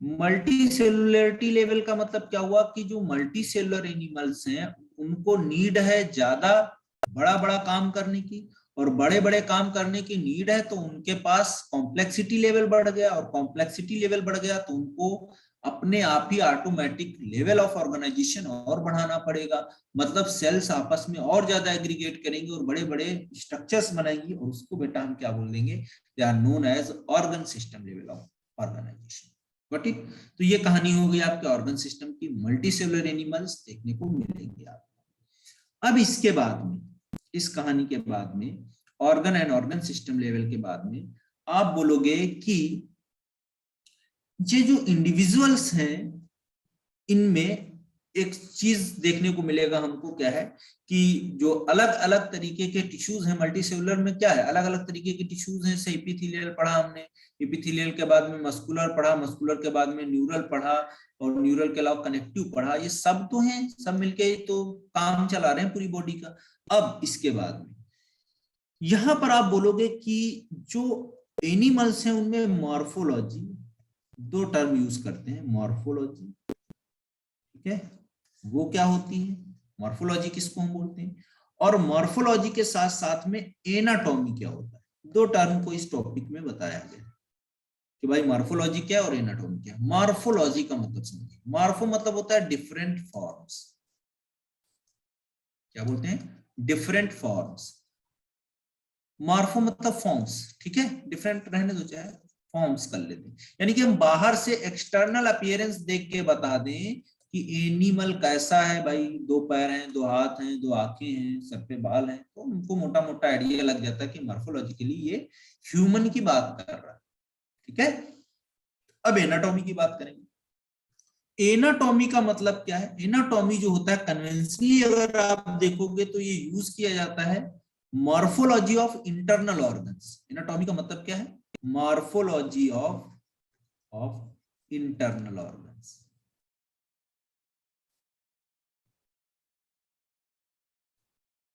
मल्टी सेलुलरिटी लेवल का मतलब क्या हुआ कि जो मल्टी सेलुलर एनिमल्स हैं उनको नीड है ज्यादा बड़ा बड़ा काम करने की, और बड़े बड़े काम करने की नीड है तो उनके पास कॉम्प्लेक्सिटी लेवल बढ़ गया, और कॉम्प्लेक्सिटी लेवल बढ़ गया तो उनको अपने आप ही ऑटोमेटिक लेवल ऑफ ऑर्गेनाइजेशन और बढ़ाना पड़ेगा। मतलब सेल्स आपस में और ज्यादा एग्रीगेट करेंगे और बड़े बड़े स्ट्रक्चर्स बनाएंगे, और उसको बेटा हम क्या बोल देंगे, they are known as organ system level of organization. Got it. तो ये कहानी हो गई आपके ऑर्गन सिस्टम की, मल्टी सेलुलर एनिमल्स देखने को मिलेंगे आपको। अब इसके बाद में, इस कहानी के बाद में, organ and organ system level के बाद में आप बोलोगे कि ये जो इंडिविजुअल्स हैं इनमें एक चीज देखने को मिलेगा हमको, क्या है कि जो अलग अलग तरीके के टिश्यूज हैं मल्टी सेलुलर में, क्या है अलग अलग तरीके के टिश्यूज हैं। जैसे एपिथेलियल पढ़ा हमने, एपिथेलियल के बाद में मस्कुलर पढ़ा, मस्कुलर के बाद में न्यूरल पढ़ा, और न्यूरल के अलावा कनेक्टिव पढ़ा। ये सब तो हैं, सब मिलके तो काम चला रहे हैं पूरी बॉडी का। अब इसके बाद में यहां पर आप बोलोगे कि जो एनिमल्स हैं उनमें मॉर्फोलॉजी, दो टर्म यूज करते हैं, मॉर्फोलॉजी, ठीक है, वो क्या होती है, मॉर्फोलॉजी किसको हम बोलते हैं, और मॉर्फोलॉजी के साथ साथ में एनाटॉमी क्या होता है। दो टर्म को इस टॉपिक में बताया गया कि भाई मॉर्फोलॉजी क्या और एनाटॉमी क्या। मॉर्फोलॉजी का मतलब समझिए, मॉर्फो मतलब होता है डिफरेंट फॉर्म्स, क्या बोलते हैं, डिफरेंट फॉर्म्स। मॉर्फो मतलब फॉर्म्स, ठीक है, डिफरेंट रहने दो, चाहे फॉर्म्स कर लेते हैं, यानी कि हम बाहर से एक्सटर्नल अपीयरेंस देख के बता दें कि एनिमल कैसा है, भाई दो पैर हैं, दो हाथ हैं, दो आंखें हैं, सर पे बाल हैं, तो उनको मोटा मोटा आइडिया लग जाता है कि मॉर्फोलॉजिकली ये ह्यूमन की बात कर रहा है, ठीक है। अब एनाटॉमी की बात करेंगे। एनाटॉमी का मतलब क्या है, एनाटॉमी जो होता है कन्वेंशनली अगर आप देखोगे तो ये यूज किया जाता है morphology of internal organs. Anatomy का मतलब क्या है, मॉर्फोलॉजी ऑफ इंटरनल ऑर्गन्स,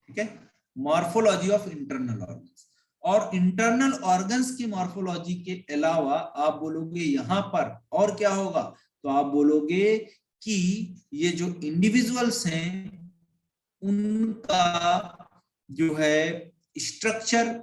ठीक है, मॉर्फोलॉजी ऑफ इंटरनल ऑर्गन्स। और इंटरनल ऑर्गन्स की मॉर्फोलॉजी के अलावा आप बोलोगे यहां पर और क्या होगा, तो आप बोलोगे कि ये जो इंडिविजुअल्स हैं उनका जो है स्ट्रक्चर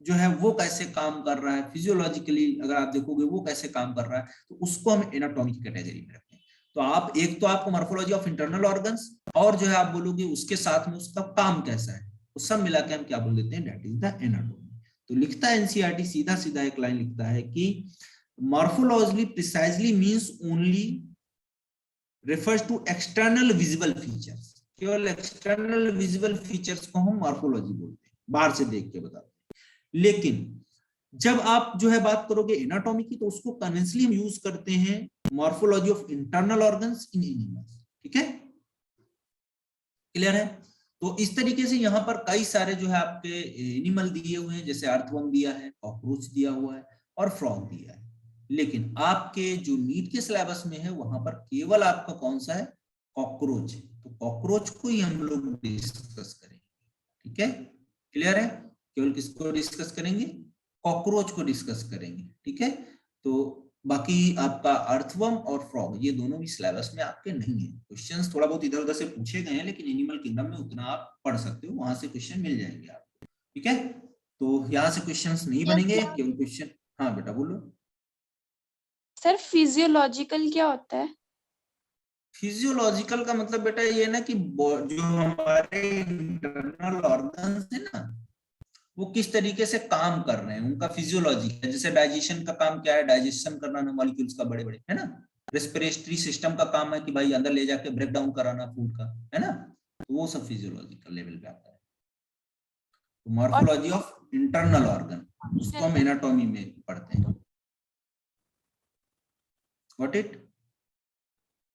जो है वो कैसे काम कर रहा है, फिजियोलॉजिकली अगर आप देखोगे वो कैसे काम कर रहा है, तो उसको हम एनाटॉमी की कैटेगरी में रखते हैं। तो आप एक तो आपको मॉर्फोलॉजी ऑफ इंटरनल ऑर्गन्स, और जो है आप बोलोगे उसके साथ में उसका काम कैसा है, तो सब मिला के हम क्या बोल देते हैं, दैट इज द एनाटॉमी। तो लिखता है एनसीईआरटी सीधा सीधा एक लाइन लिखता है कि morphology precisely means only refers to external visible features. केवल एक्सटर्नल विजिबल फीचर्स को हम मॉर्फोलॉजी बोलते हैं, बाहर से देख के बताते हैं। लेकिन जब आप जो है बात करोगे एनाटॉमी की, तो उसको कन्वेंशनली हम यूज करते हैं morphology of internal organs in animals, ठीक है, क्लियर है। तो इस तरीके से यहाँ पर कई सारे जो है आपके एनिमल दिए हुए हैं, जैसे अर्थवर्म दिया है, कॉकरोच दिया हुआ है, और फ्रॉग दिया है। लेकिन आपके जो नीट के सिलेबस में है वहां पर केवल आपका कौन सा है, कॉकरोच। तो कॉकरोच को ही हम लोग डिस्कस करेंगे, ठीक है, क्लियर है। केवल किसको डिस्कस करेंगे, कॉकरोच को डिस्कस करेंगे, ठीक है। तो बाकी आपका अर्थवर्म और फ्रॉग ये दोनों भी सिलेबस में आपके नहीं है। क्वेश्चंस थोड़ा बहुत इधर उधर से पूछे गए हैं, लेकिन एनिमल किंगडम में उतना आप पढ़ सकते हो, वहां से क्वेश्चन मिल जाएंगे आपको, ठीक है। तो यहाँ से क्वेश्चंस नहीं बनेंगे, केवल क्वेश्चन, हाँ बेटा बोलो। सर फिजियोलॉजिकल क्या होता है? फिजियोलॉजिकल का मतलब बेटा ये ना कि जो हमारे इंटरनल ऑर्गन्स है ना, वो किस तरीके से काम कर रहे हैं, उनका फिजियोलॉजी है। जैसे डाइजेशन का काम क्या है, डाइजेशन करना मॉलिक्यूल्स का बड़े बड़े, है ना। रेस्पिरेटरी सिस्टम का काम है कि भाई अंदर ले जाके ब्रेक डाउन कराना फूड का, है ना। तो वो सब फिजियोलॉजिकल लेवल पे आता है। तो मॉर्फोलॉजी ऑफ इंटरनल ऑर्गन, उसको हम एनाटॉमी में पढ़ते हैं। What it?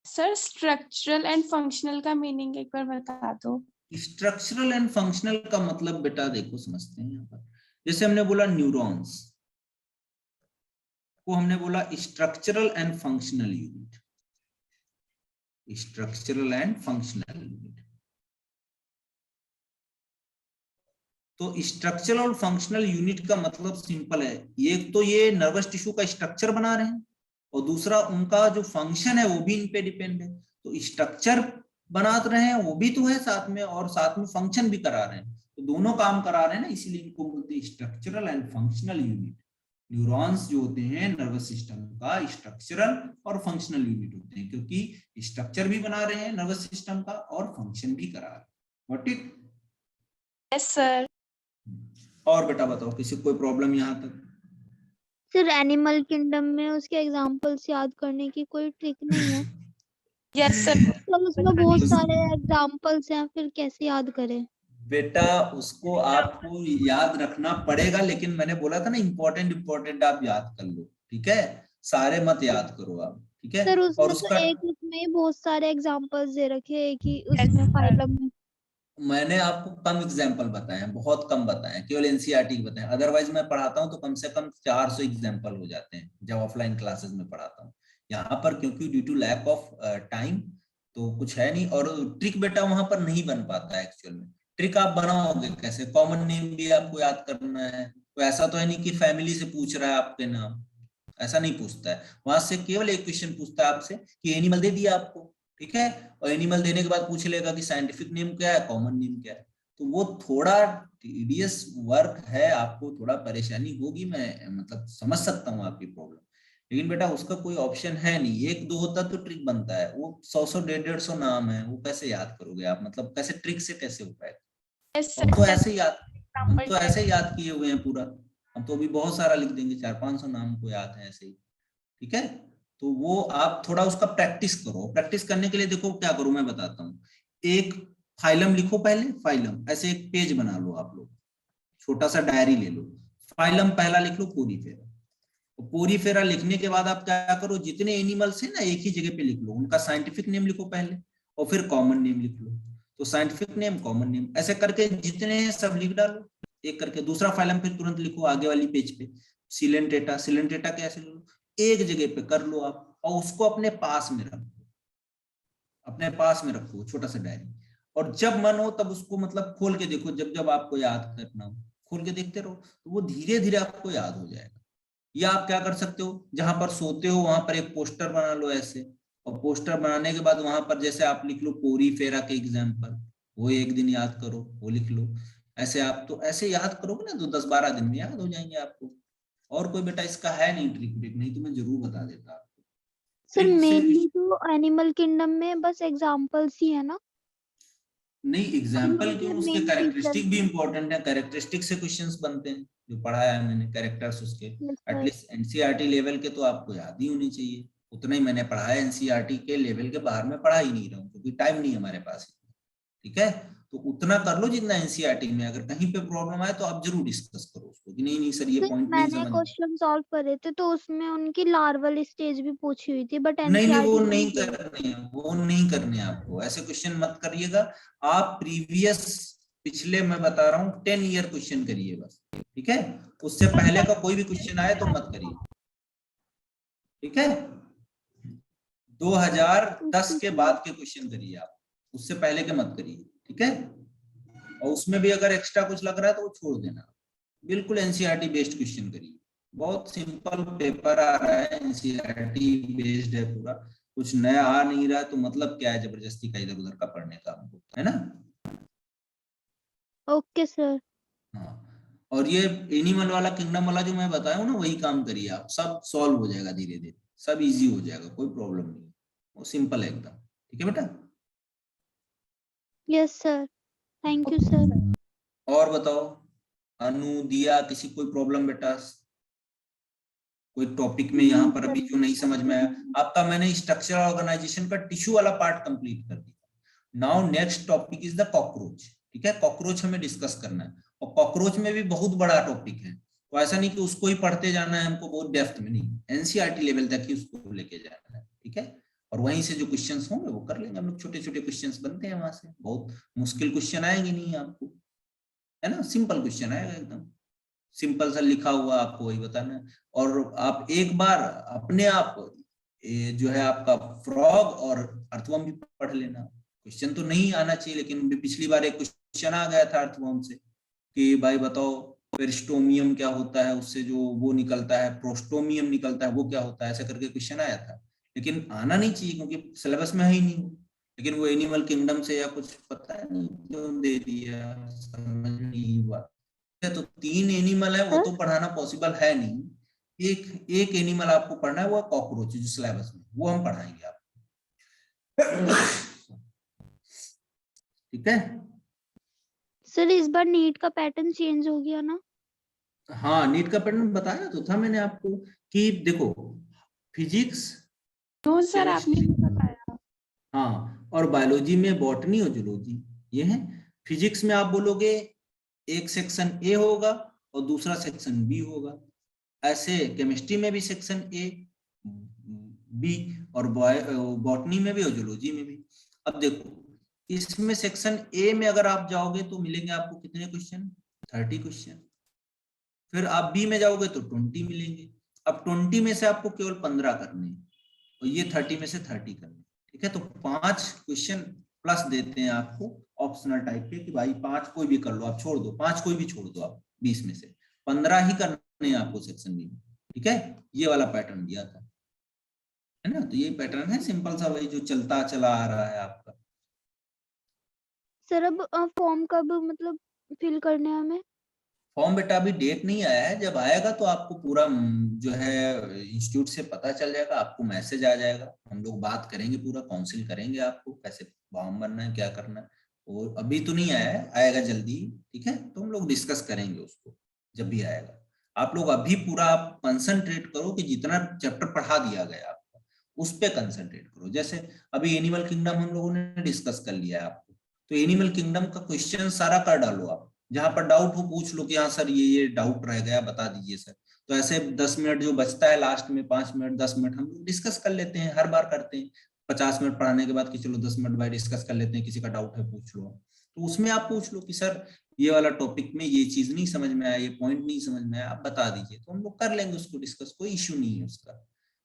Sir structural and functional का मीनिंग एक बार बता दो। स्ट्रक्चरल एंड फंक्शनल का मतलब बेटा देखो समझते हैं यहाँ पर। जैसे हमने बोला न्यूरॉन्स को हमने बोला structural and functional unit, structural and functional unit. तो स्ट्रक्चरल और फंक्शनल यूनिट का मतलब सिंपल है, एक तो ये नर्वस टिश्यू का स्ट्रक्चर बना रहे हैं और दूसरा उनका जो फंक्शन है वो भी इन पे डिपेंड है। तो स्ट्रक्चर बना रहे हैं वो भी तो है साथ में, और साथ में फंक्शन भी करा रहे हैं, तो दोनों काम करा रहे हैं ना, इसीलिए इनको बोलते हैं structural and functional unit. Neurons जो होते हैं नर्वस सिस्टम का स्ट्रक्चरल और फंक्शनल यूनिट होते हैं, क्योंकि स्ट्रक्चर भी बना रहे हैं नर्वस सिस्टम का और फंक्शन भी करा रहे हैं। What it? Yes sir. और बेटा बताओ किसी को कोई प्रॉब्लम यहाँ तक? सर एनिमल किंगडम में उसके एग्जांपल्स याद करने की कोई ट्रिक नहीं है? Yes sir. तो उसमें बहुत सारे एग्जांपल्स हैं, फिर कैसे याद करें? बेटा उसको आपको याद रखना पड़ेगा, लेकिन मैंने बोला था ना इम्पोर्टेंट इम्पोर्टेंट आप याद कर लो, ठीक है। सारे मत याद करो आप, ठीक है। सर और उसमें तो उसका एक उसमें ही बहुत सारे एग्जांपल्स दे रखे हैं, एक ही उसमें फाइलम में। मैंने आपको कम एग्जाम्पल बताए हैं, बहुत कम बताए हैं, केवल एनसीईआरटी के बताए हैं। अदरवाइज मैं पढ़ाता हूँ तो कम से कम 400 एग्जाम्पल हो जाते हैं जब ऑफलाइन क्लासेस में पढ़ाता हूँ। यहाँ पर क्योंकि due to lack of time तो कुछ है नहीं, और ट्रिक बेटा वहां पर नहीं बन पाता है एक्चुअल में। ट्रिक आप बनाओगे कैसे? कॉमन नेम भी आपको याद करना है, तो ऐसा तो है नहीं कि फैमिली से पूछ रहा है आपके नाम, ऐसा नहीं पूछता है। वहां से केवल एक क्वेश्चन पूछता है आपसे कि एनिमल दे दिया आपको, ठीक है, और एनिमल देने के बाद पूछ लेगा कि साइंटिफिक नेम क्या है, कॉमन नेम क्या है। तो वो थोड़ा टीडियस वर्क है, आपको थोड़ा परेशानी होगी, मैं मतलब समझ सकता हूँ आपकी प्रॉब्लम। लेकिन बेटा उसका कोई ऑप्शन है नहीं, एक दो होता तो ट्रिक बनता है, वो 100 150 नाम है, वो कैसे याद करोगे आप, मतलब कैसे ट्रिक से कैसे हो पाएगा। यस हम तो सर। ऐसे याद हम तो ऐसे याद किए हुए हैं पूरा, हम तो अभी बहुत सारा लिख देंगे, 400-500 नाम को याद है ऐसे ही, ठीक है। तो वो आप थोड़ा उसका प्रैक्टिस करो। प्रैक्टिस करने के लिए देखो क्या करो मैं बताता हूँ। एक फाइलम लिखो पहले, फाइलम ऐसे एक पेज बना लो आप लोग, छोटा सा डायरी ले लो, फाइलम पहला लिख लो पोरीफेरा। तो पोरीफेरा लिखने के बाद आप क्या करो, जितने एनिमल्स है ना एक ही जगह पे लिख लो, उनका साइंटिफिक नेम लिखो पहले और फिर कॉमन नेम लिख लो। तो साइंटिफिक नेम कॉमन नेम ऐसे करके जितने सब लिख डालो एक करके। दूसरा फाइलम फिर तुरंत लिखो आगे वाली पेज पे सिलेंटेटा, सिलेंटेटा कैसे लो, एक जगह पे कर लो आप, और उसको अपने पास में रखो, अपने पास में रखो छोटा सा डायरी। और जब मन हो तब उसको मतलब खोल के देखो, जब जब आपको याद करना हो खोल के देखते रहो, तो वो धीरे धीरे आपको याद हो जाएगा। या आप क्या कर सकते हो, जहां पर सोते हो वहां पर एक पोस्टर बना लो ऐसे, और पोस्टर बनाने के बाद वहां पर जैसे आप लिख लो पोरी फेरा के एग्जाम्पल, वो एक दिन याद करो, वो लिख लो। ऐसे आप तो ऐसे याद करोगे ना तो 10-12 दिन में याद हो जाएंगे आपको। और कोई बेटा इसका है नहीं ट्रिक व्रिक, नहीं तो मैं जरूर बता देता आपको। सर ट्रिक से मेनली तो एनिमल किंगडम में बस एग्जांपल्स ही है ना? नहीं, एग्जाम्पल क्यों, उसके मेन फीचर। कैरेक्टरिस्टिक भी इंपॉर्टेंट है, कैरेक्टरिस्टिक से क्वेश्चंस बनते हैं जो पढ़ाया है मैंने, कैरेक्टर्स उसके। Yes sir. At least NCERT level के तो आपको याद ही होनी चाहिए, उतना ही मैंने पढ़ा है। एनसीईआरटी के लेवल के बाहर में पढ़ा ही नहीं रहा हूँ क्योंकि टाइम नहीं है हमारे पास, ठीक है। तो उतना कर लो जितना एनसीईआरटी में, अगर कहीं पे प्रॉब्लम आए तो आप जरूर डिस्कस करो उसको कि नहीं नहीं सर ये सर पॉइंट नहीं मैंने समझ। क्वेश्चन सॉल्व करे थे तो उसमें उनकी लार्वल स्टेज भी पूछी हुई थी, बट नहीं नहीं वो एनसीईआरटी में नहीं नहीं थी। करने हैं, वो नहीं करने हैं आपको, ऐसे क्वेश्चन मत करिएगा। आप प्रीवियस पिछले मैं बता रहा हूँ 10 ईयर क्वेश्चन करिए बस, ठीक है। उससे पहले का कोई भी क्वेश्चन आए तो मत करिए, ठीक है। 2010 के बाद के क्वेश्चन करिए आप, उससे पहले के मत करिए, ठीक है। और उसमें भी अगर एक्स्ट्रा कुछ लग रहा है तो वो छोड़ देना, बिल्कुल एनसीईआरटी बेस्ड क्वेश्चन करिए। बहुत सिंपल पेपर आ रहा है, एनसीईआरटी बेस्ड है पूरा, कुछ नया आ नहीं रहा तो मतलब क्या है जबरदस्ती का इधर उधर का पढ़ने का, है ना। Okay sir. हाँ, और ये एनिमल वाला किंगडम वाला जो मैं बताया हूँ ना वही काम करिए आप, सब सॉल्व हो जाएगा धीरे धीरे, सब इजी हो जाएगा, कोई प्रॉब्लम नहीं, वो सिंपल है एकदम। ठीक है बेटा? Yes sir, thank you sir. और बताओ अनु, दिया, किसी कोई प्रॉब्लम बेटा? कोई टॉपिक में यहाँ पर अभी जो नहीं समझ में आया? आपका मैंने स्ट्रक्चर ऑर्गेनाइजेशन का टिश्यू वाला पार्ट कंप्लीट कर दिया। Now next topic is the cockroach. ठीक है, कॉकरोच हमें डिस्कस करना है, और कॉकरोच में भी बहुत बड़ा टॉपिक है, तो ऐसा नहीं कि उसको ही पढ़ते जाना है हमको, बहुत डेप्थ में नहीं, एनसीईआरटी लेवल तक ही उसको लेके जाना है। ठीक है, और वहीं से जो क्वेश्चंस होंगे वो कर लेंगे हम लोग, छोटे छोटे क्वेश्चंस बनते हैं वहां से, बहुत मुश्किल क्वेश्चन आएंगे नहीं आपको, है ना, सिंपल क्वेश्चन आएगा एकदम, सिंपल सा लिखा हुआ आपको वही बताना है। और आप एक बार अपने आप जो है आपका फ्रॉग और अर्थवर्म भी पढ़ लेना। क्वेश्चन तो नहीं आना चाहिए, लेकिन पिछली बार एक क्वेश्चन आ गया था अर्थवर्म से कि भाई बताओ पेरिस्टोमियम क्या होता है, उससे जो वो निकलता है प्रोस्टोमियम निकलता है, वो क्या होता है, ऐसा करके क्वेश्चन आया था, लेकिन आना नहीं चाहिए क्योंकि सिलेबस में है ही नहीं, लेकिन वो एनिमल किंगडम से या कुछ पता नहीं क्यों दे दिया, समझ नहीं हुआ। तो 3 एनिमल है, वो तो पढ़ाना पॉसिबल है नहीं, एक एनिमल आपको पढ़ना है, वो कॉकरोच जो सिलेबस में, वो हम पढ़ाएंगे आपको। ठीक है सर इस बार नीट का पैटर्न चेंज हो गया ना? हाँ, नीट का पैटर्न बताया तो था मैंने आपको कि देखो फिजिक्स, नो सर आपने नहीं बताया। हाँ, और बायोलॉजी में बॉटनी और जूलॉजी ये है। फिजिक्स में आप बोलोगे एक सेक्शन ए होगा और दूसरा सेक्शन बी होगा, ऐसे केमिस्ट्री में भी सेक्शन ए बी, और बॉटनी में भी और जूलॉजी में भी। अब देखो इसमें सेक्शन ए में अगर आप जाओगे तो मिलेंगे आपको कितने क्वेश्चन, 30 क्वेश्चन। फिर आप बी में जाओगे तो 20 मिलेंगे। अब 20 में से आपको केवल 15 करने हैं, और ये 30 में से 30 करने। ठीक है, तो 5 क्वेश्चन प्लस देते हैं आपको ऑप्शनल टाइप के कि भाई 5 कोई भी कर लो, आप छोड़ दो 5 कोई भी छोड़ दो, आप 20 में से 15 ही करने हैं आपको सेक्शन बी में। ठीक है, ये वाला पैटर्न दिया था, है ना, तो ये पैटर्न है सिंपल सा, वही जो चलता चला आ रहा है आपका। सर अब फॉर्म कब मतलब फिल करने हैं हमें? फॉर्म बेटा अभी डेट नहीं आया है, जब आएगा तो आपको पूरा जो है इंस्टीट्यूट से पता चल जाएगा, आपको मैसेज आ जाएगा, हम लोग बात करेंगे, पूरा काउंसिल करेंगे आपको कैसे फॉर्म भरना है, क्या करना है, और अभी तो नहीं आया है, आएगा जल्दी। ठीक है, तो हम लोग डिस्कस करेंगे उसको जब भी आएगा। आप लोग अभी पूरा आप कंसंट्रेट करो कि जितना चैप्टर पढ़ा दिया गया आपको उस पर कंसंट्रेट करो। जैसे अभी एनिमल किंगडम हम लोगों ने डिस्कस कर लिया है आपको, तो एनिमल किंगडम का क्वेश्चन सारा कर डालो आप, जहां पर डाउट हो पूछ लो कि हाँ सर ये डाउट रह गया बता दीजिए सर। तो ऐसे 10 मिनट जो बचता है लास्ट में, 5 मिनट 10 मिनट हम लोग डिस्कस कर लेते हैं, हर बार करते हैं 50 मिनट पढ़ाने के बाद कि चलो 10 मिनट बाद डिस्कस कर लेते हैं, किसी का डाउट है पूछ लो, तो उसमें आप पूछ लो कि सर ये वाला टॉपिक में ये चीज नहीं समझ में आया, ये पॉइंट नहीं समझ में आया, आप बता दीजिए, तो हम लोग कर लेंगे उसको डिस्कस, कोई इश्यू नहीं है उसका।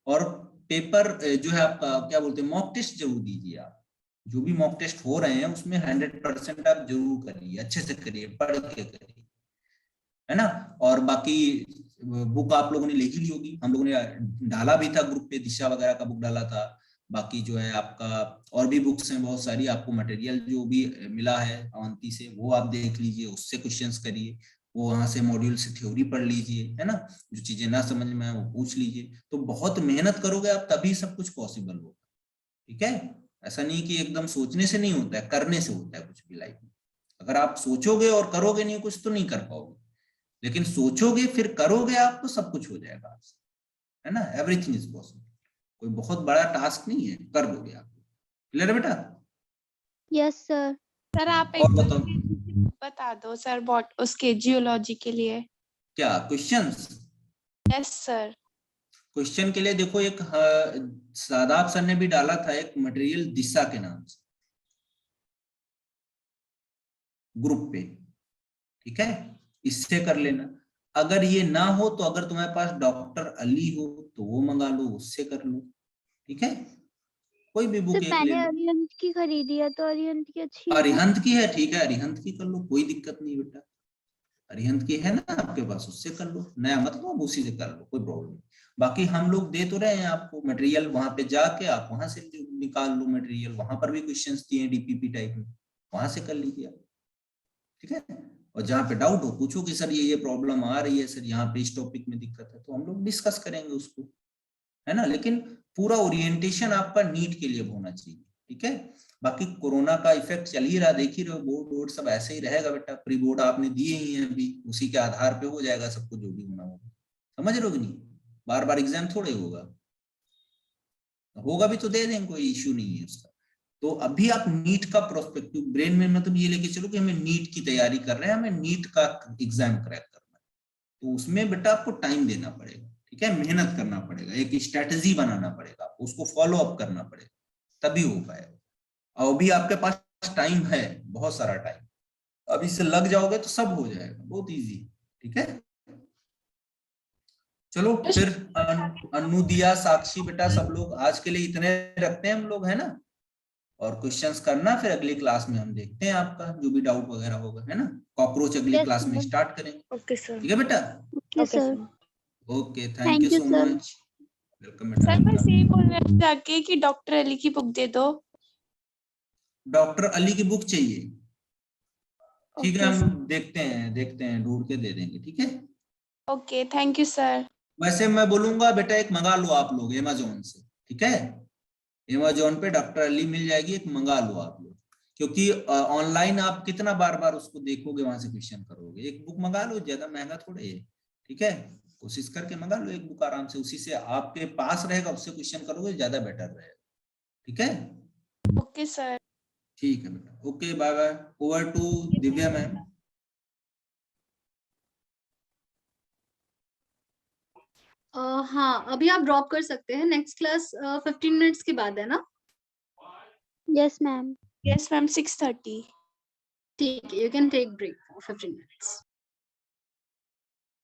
और पेपर जो है आपका क्या बोलते हैं, मॉक टेस्ट जरूर दीजिए आप, जो भी मॉक टेस्ट हो रहे हैं उसमें 100% आप जरूर करिए, अच्छे से करिए, पढ़ के करिए, है ना। और बाकी बुक आप लोगों ने ले ही ली होगी, हम लोगों ने डाला भी था ग्रुप पे, दिशा वगैरह का बुक डाला था, बाकी जो है आपका और भी बुक्स हैं बहुत सारी, आपको मटेरियल जो भी मिला है अवंती से वो आप देख लीजिए, उससे क्वेश्चंस करिए, वो वहां से मॉड्यूल से थ्योरी पढ़ लीजिए, है ना, जो चीजें ना समझ में आए वो पूछ लीजिए, तो बहुत मेहनत करोगे आप तभी सब कुछ पॉसिबल होगा। ठीक है, ऐसा नहीं कि एकदम सोचने से नहीं होता है, करने से होता है कुछ भी लाइफ में। अगर आप सोचोगे और करोगे नहीं कुछ तो नहीं कर पाओगे, लेकिन सोचोगे फिर करोगे आप तो सब कुछ हो जाएगा आपसे, है ना, एवरीथिंग इज पॉसिबल, कोई बहुत बड़ा टास्क नहीं है, कर लोगे आप। क्लियर है बेटा? Yes sir. सर आप और एक बताओ बता दो सर, बॉट उसके जियोलॉजी के लिए। क्या क्वेश्चंस? Yes sir. क्वेश्चन के लिए देखो एक शादाब सर ने भी डाला था एक मटेरियल दिशा के नाम से ग्रुप पे, ठीक है, इससे कर लेना। अगर ये ना हो तो अगर तुम्हारे पास डॉक्टर अली हो तो वो मंगा लो, उससे कर लो। ठीक है, कोई भी बुक सर एक ले मैंने लो। अरिहंत की खरीदी है, तो अरिहंत की अच्छी है ना? अरिहंत की है, ठीक है, अरिहंत की कर लो, कोई दिक्कत नहीं बेटा, अरिहंत की है ना आपके पास, उससे कर लो, नया मत लो, उसी से कर लो, कोई प्रॉब्लम नहीं। बाकी हम लोग दे तो रहे हैं आपको मटेरियल, वहां पे जाके आप वहां से निकाल लो मटेरियल, वहां पर भी क्वेश्चंस दिए डीपीपी टाइप में, वहां से कर लीजिए आप। ठीक है, और जहाँ पे डाउट हो पूछो कि सर ये प्रॉब्लम आ रही है सर, यहाँ पे इस टॉपिक में दिक्कत है, तो हम लोग डिस्कस करेंगे उसको, है ना, लेकिन पूरा ओरिएंटेशन आपका नीट के लिए होना चाहिए, ठीक है। बाकी कोरोना का इफेक्ट चल ही रहा, देख ही रहे हो, बोर्ड सब ऐसे ही रहेगा बेटा, प्री बोर्ड आपने दिए ही हैं अभी, उसी के आधार पे हो जाएगा सबको जो भी होना होगा, समझ रहे हो कि नहीं, बार बार एग्जाम थोड़े होगा भी तो दे देंगे, कोई इश्यू नहीं है उसका। तो अभी आप नीट का प्रोस्पेक्टिव ब्रेन में मतलब ये लेके चलो कि हमें नीट की तैयारी कर रहे हैं, हमें नीट का एग्जाम क्रैक करना है, तो उसमें बेटा आपको टाइम देना पड़ेगा, ठीक है, मेहनत करना पड़ेगा, एक स्ट्रेटेजी बनाना पड़ेगा, आपको उसको फॉलो अप करना पड़ेगा, तभी हो पाएगा। और अभी आपके पास टाइम है, बहुत सारा टाइम, अभी से लग जाओगे तो सब हो जाएगा, बहुत इजी, ठीक है। चलो फिर अनु, दिया, साक्षी बेटा, सब लोग आज के लिए इतने रखते हैं हम लोग, है ना, और क्वेश्चंस करना, फिर अगली क्लास में हम देखते हैं आपका जो भी डाउट वगैरह होगा, है ना, कॉकरोच अगली क्लास में स्टार्ट करेंगे। Okay sir. ठीक है बेटा, okay sir, okay, thank you thank you so sir. Much, welcome बेटा सर बस आपका। यही बोल रहे हैं जाके कि डॉक्टर अली की बुक दे दो। डॉक्टर अली की बुक चाहिए, ठीक है, ओके हम देखते हैं ढूंढ के दे देंगे, ठीक है। Okay, thank you sir. वैसे मैं बोलूंगा बेटा एक मंगा लो आप लोग अमेजोन से, ठीक है, अमेजोन पे डॉक्टर अली मिल जाएगी, एक मंगा लो आप लोग, क्योंकि ऑनलाइन आप कितना बार बार उसको देखोगे, वहां से क्वेश्चन करोगे, एक बुक मंगा लो, ज्यादा महंगा थोड़े है, ठीक है, कोशिश करके मंगा लो एक बुक आराम से, उसी से आपके पास रहेगा, उससे क्वेश्चन करोगे, ज्यादा बेटर रहेगा, ठीक है। Okay sir. ठीक है बेटा, okay, bye bye, over to Divya ma'am. हाँ, अभी आप ड्रॉप कर सकते हैं, नेक्स्ट क्लास 15 मिनट्स के बाद है ना? Yes ma'am. Yes ma'am, 6:30। ठीक है, you can take break for 15 minutes.